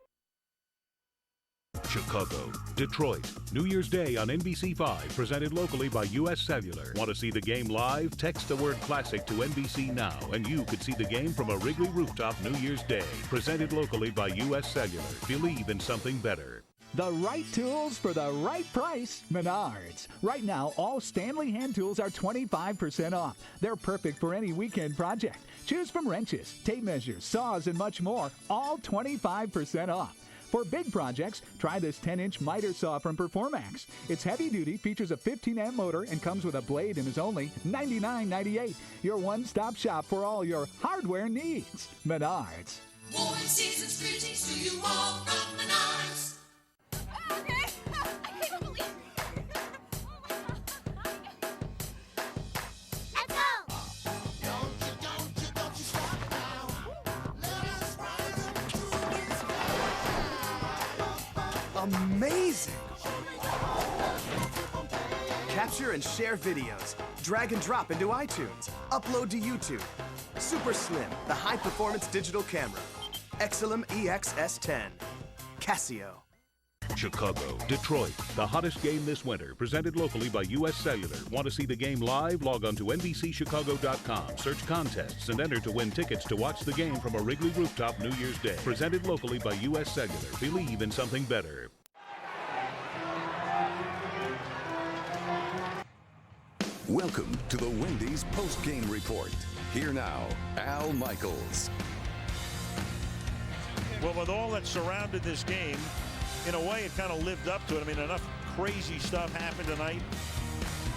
Chicago, Detroit, New Year's Day on NBC5, presented locally by U.S. Cellular. Want to see the game live? Text the word classic to NBC now, and you could see the game from a Wrigley rooftop New Year's Day. Presented locally by U.S. Cellular. Believe in something better. The right tools for the right price. Menards. Right now, all Stanley hand tools are 25% off. They're perfect for any weekend project. Choose from wrenches, tape measures, saws, and much more. All 25% off. For big projects, try this 10-inch miter saw from Performax. It's heavy-duty, features a 15-amp motor, and comes with a blade and is only $99.98. Your one-stop shop for all your hardware needs. Menards. Warm season's greetings to you all from Menards. Okay. I can't believe it. Let's go. Don't you stop now. Let us ride Amazing! Capture and share videos. Drag and drop into iTunes. Upload to YouTube. Super Slim, the high-performance digital camera. Exelum EXS10. Casio. Chicago, Detroit, the hottest game this winter, presented locally by U.S. Cellular. Want to see the game live? Log on to NBCChicago.com, search contests, and enter to win tickets to watch the game from a Wrigley rooftop New Year's Day. Presented locally by U.S. Cellular. Believe in something better. Welcome to the Wendy's post-game report. Here now, Al Michaels. Well, with all that surrounded this game, in a way, it kind of lived up to it. I mean, enough crazy stuff happened tonight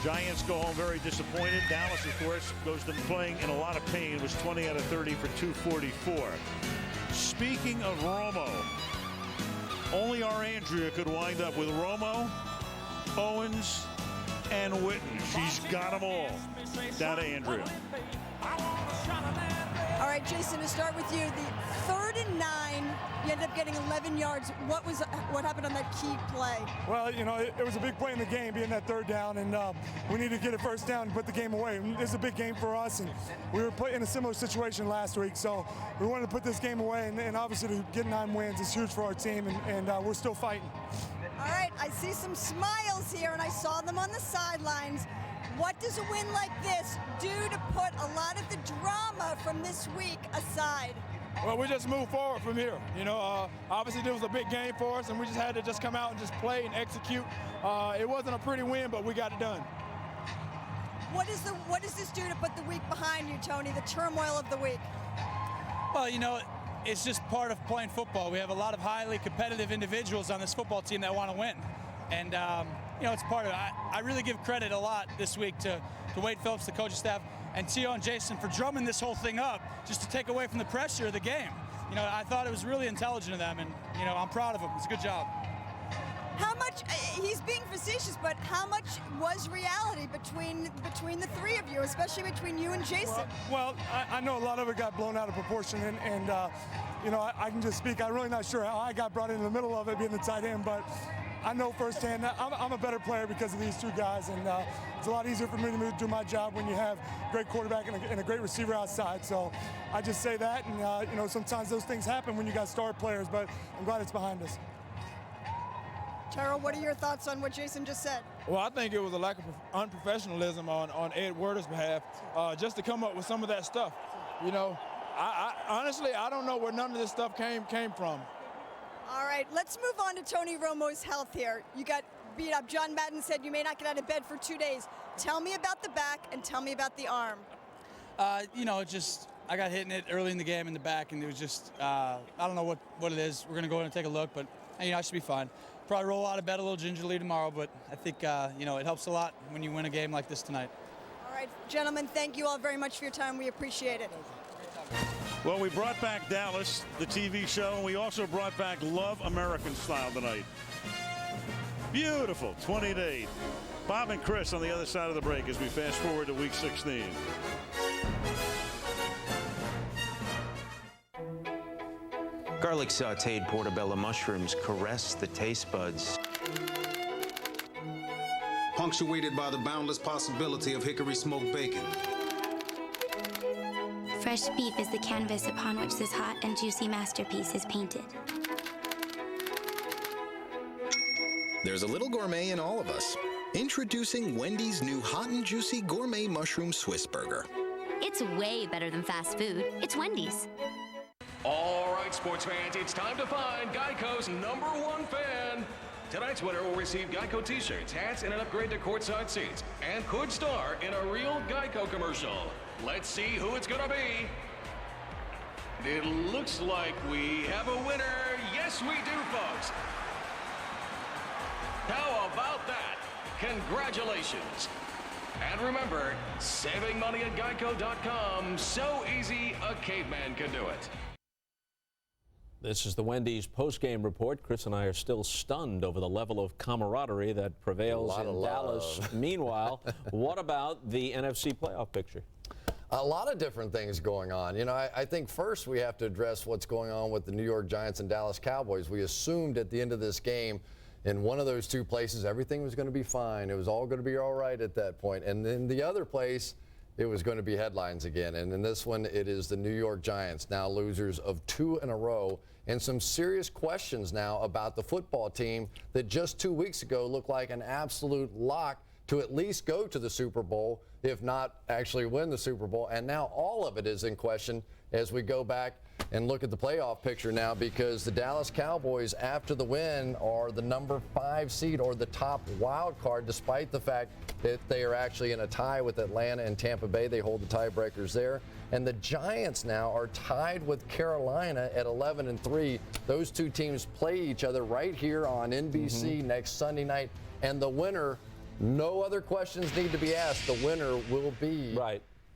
Giants go home very disappointed. Dallas, of course, goes to playing in a lot of pain. It was 20 out of 30 for 244. Speaking of Romo, only our Andrea could wind up with Romo, Owens, and Witten. She's got them all. Down to Andrea. All right, Jason, to start with you, the 3rd and 9, you ended up getting 11 yards. What happened on that key play? Well, you know, it was a big play in the game, being that 3rd down, and we needed to get a first down and put the game away. This is a big game for us, and we were in a similar situation last week, so we wanted to put this game away, and obviously to get 9 wins is huge for our team, and we're still fighting. All right, I see some smiles here, and I saw them on the sidelines. What does a win like this do to put a lot of the drama from this week aside? Well, we just move forward from here. You know, obviously this was a big game for us, and we just had to just come out and just play and execute. It wasn't a pretty win, but we got it done. What does this do to put the week behind you, Tony, the turmoil of the week? Well, you know, it's just part of playing football. We have a lot of highly competitive individuals on this football team that want to win. And, you know, it's part of it. I really give credit a lot this week to Wade Phillips, the coaching staff, and T.O. and Jason for drumming this whole thing up just to take away from the pressure of the game. You know, I thought it was really intelligent of them, and, you know, I'm proud of them. It's a good job. How much, he's being facetious, but how much was reality between the three of you, especially between you and Jason? Well, I know a lot of it got blown out of proportion, and you know, I can just speak. I'm really not sure how I got brought in the middle of it being the tight end, but I know firsthand that I'm a better player because of these two guys, and it's a lot easier for me to do my job when you have a great quarterback and a great receiver outside. So I just say that, and you know, sometimes those things happen when you got star players, but I'm glad it's behind us. Terrell, what are your thoughts on what Jason just said? Well, I think it was a lack of unprofessionalism on Ed Werder's behalf, just to come up with some of that stuff. You know, I honestly, I don't know where none of this stuff came from. All right, let's move on to Tony Romo's health here. You got beat up. John Madden said you may not get out of bed for 2 days. Tell me about the back and tell me about the arm. You know, just I got hit in it early in the game in the back, and it was just I don't know what it is. We're gonna go in and take a look, but you know, I should be fine. Probably roll out of bed a little gingerly tomorrow, but I think you know, it helps a lot when you win a game like this tonight. All right, gentlemen, thank you all very much for your time. We appreciate it. Well, we brought back Dallas, the TV show, and we also brought back Love American Style tonight. Beautiful, 20-8. Bob and Chris on the other side of the break as we fast forward to Week 16. Garlic sautéed portobello mushrooms caress the taste buds. Punctuated by the boundless possibility of hickory smoked bacon. Fresh beef is the canvas upon which this hot and juicy masterpiece is painted. There's a little gourmet in all of us. Introducing Wendy's new hot and juicy gourmet mushroom Swiss burger. It's way better than fast food. It's Wendy's. All right, sports fans, it's time to find Geico's #1 fan. Tonight's winner will receive Geico t-shirts, hats, and an upgrade to courtside seats, and could star in a real Geico commercial. Let's see who it's gonna be. It looks like we have a winner. Yes, we do, folks. How about that? Congratulations. And remember, saving money at Geico.com, so easy a caveman can do it. This is the Wendy's post-game report. Chris and I are still stunned over the level of camaraderie that prevails in Dallas. Meanwhile, what about the NFC playoff picture? A lot of different things going on. You know, I think first we have to address what's going on with the New York Giants and Dallas Cowboys. We assumed at the end of this game in one of those two places everything was going to be fine. It was all going to be all right at that point. And then the other place, it was going to be headlines again. And in this one, it is the New York Giants, now losers of 2 in a row, and some serious questions now about the football team that just 2 weeks ago looked like an absolute lock to at least go to the Super Bowl, if not actually win the Super Bowl. And now all of it is in question as we go back and look at the playoff picture now, because the Dallas Cowboys, after the win, are the #5 seed or the top wild card, despite the fact that they are actually in a tie with Atlanta and Tampa Bay. They hold the tiebreakers there. And the Giants now are tied with Carolina at 11-3. Those two teams play each other right here on NBC next Sunday night. And the winner No other questions need to be asked. The winner will be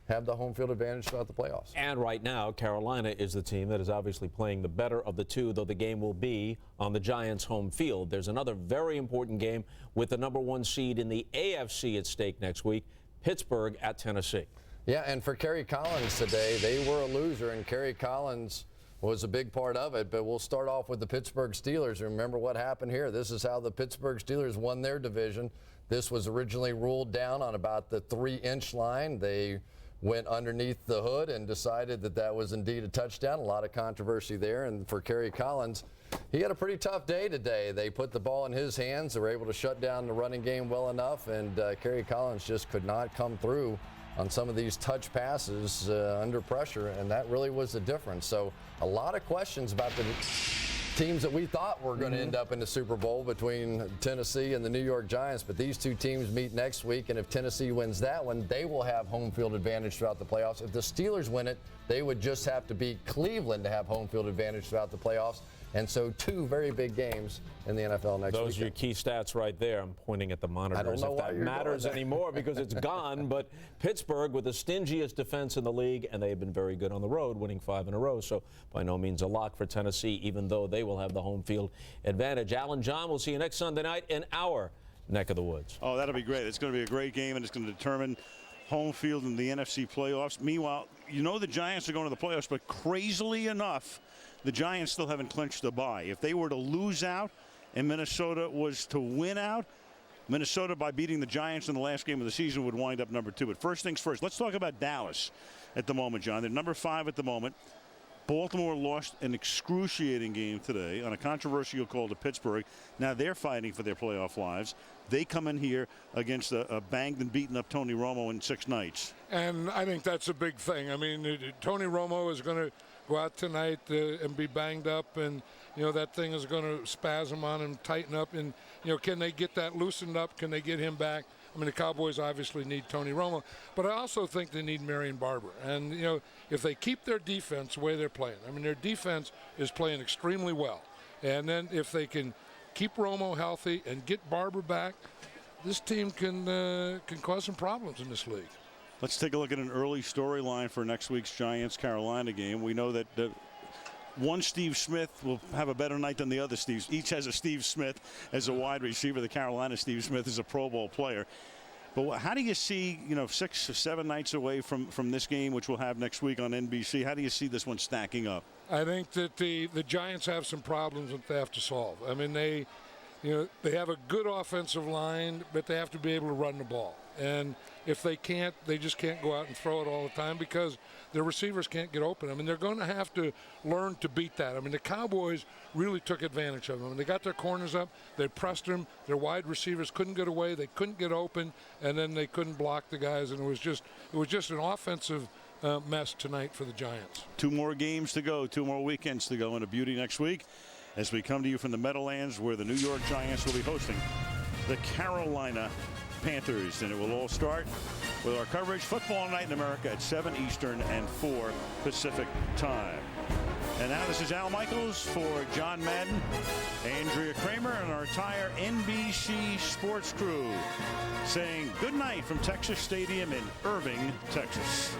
have the home field advantage throughout the playoffs. And right now, Carolina is the team that is obviously playing the better of the two, though the game will be on the Giants' home field. There's another very important game with the #1 seed in the AFC at stake next week, Pittsburgh at Tennessee. Yeah, and for Kerry Collins today, they were a loser, and Kerry Collins was a big part of it. But we'll start off with the Pittsburgh Steelers. Remember what happened here. This is how the Pittsburgh Steelers won their division. This was originally ruled down on about the 3-inch line. They went underneath the hood and decided that that was indeed a touchdown. A lot of controversy there. And for Kerry Collins, he had a pretty tough day today. They put the ball in his hands. They were able to shut down the running game well enough, and Kerry Collins just could not come through on some of these touch passes under pressure, and that really was the difference. So a lot of questions about the teams that we thought were going to end up in the Super Bowl between Tennessee and the New York Giants, but these two teams meet next week, and if Tennessee wins that one, they will have home field advantage throughout the playoffs. If the Steelers win it, they would just have to beat Cleveland to have home field advantage throughout the playoffs. And so two very big games in the NFL next week. Those are your key stats right there. I'm pointing at the monitors. I don't know if that matters anymore because it's gone. But Pittsburgh with the stingiest defense in the league, and they have been very good on the road, winning 5 in a row. So by no means a lock for Tennessee, even though they will have the home field advantage. Alan John, we'll see you next Sunday night in our neck of the woods. Oh, that'll be great. It's going to be a great game, and it's going to determine home field in the NFC playoffs. Meanwhile, you know the Giants are going to the playoffs, but crazily enough, the Giants still haven't clinched the bye. If they were to lose out and Minnesota was to win out, Minnesota, by beating the Giants in the last game of the season, would wind up #2. But first things first, let's talk about Dallas at the moment, John. They're #5 at the moment. Baltimore lost an excruciating game today on a controversial call to Pittsburgh. Now they're fighting for their playoff lives. They come in here against a banged and beaten up Tony Romo in 6 nights. And I think that's a big thing. I mean, Tony Romo is going to go out tonight and be banged up, and that thing is going to spasm on him, tighten up, and can they get that loosened up? Can they get him back? I mean, the Cowboys obviously need Tony Romo, but I also think they need Marion Barber. And if they keep their defense the way they're playing, I mean, their defense is playing extremely well, and then if they can keep Romo healthy and get Barber back, this team can cause some problems in this league. Let's take a look at an early storyline for next week's Giants-Carolina game. We know that one Steve Smith will have a better night than the other Steves. Each has a Steve Smith as a wide receiver. The Carolina Steve Smith is a Pro Bowl player. But how do you see, 6 or 7 nights away from this game, which we'll have next week on NBC, how do you see this one stacking up? I think that the Giants have some problems that they have to solve. I mean, they have a good offensive line, but they have to be able to run the ball. And if they can't, they just can't go out and throw it all the time because their receivers can't get open. I mean, they're going to have to learn to beat that. I mean, the Cowboys really took advantage of them. I mean, they got their corners up, they pressed them, their wide receivers couldn't get away, they couldn't get open, and then they couldn't block the guys, and it was just an offensive mess tonight for the Giants. 2 more games to go, 2 more weekends to go, and a beauty next week as we come to you from the Meadowlands, where the New York Giants will be hosting the Carolina Panthers, and it will all start with our coverage Football Night in America at 7 Eastern and 4 Pacific time. And now this is Al Michaels for John Madden, Andrea Kramer, and our entire NBC sports crew saying good night from Texas Stadium in Irving, Texas.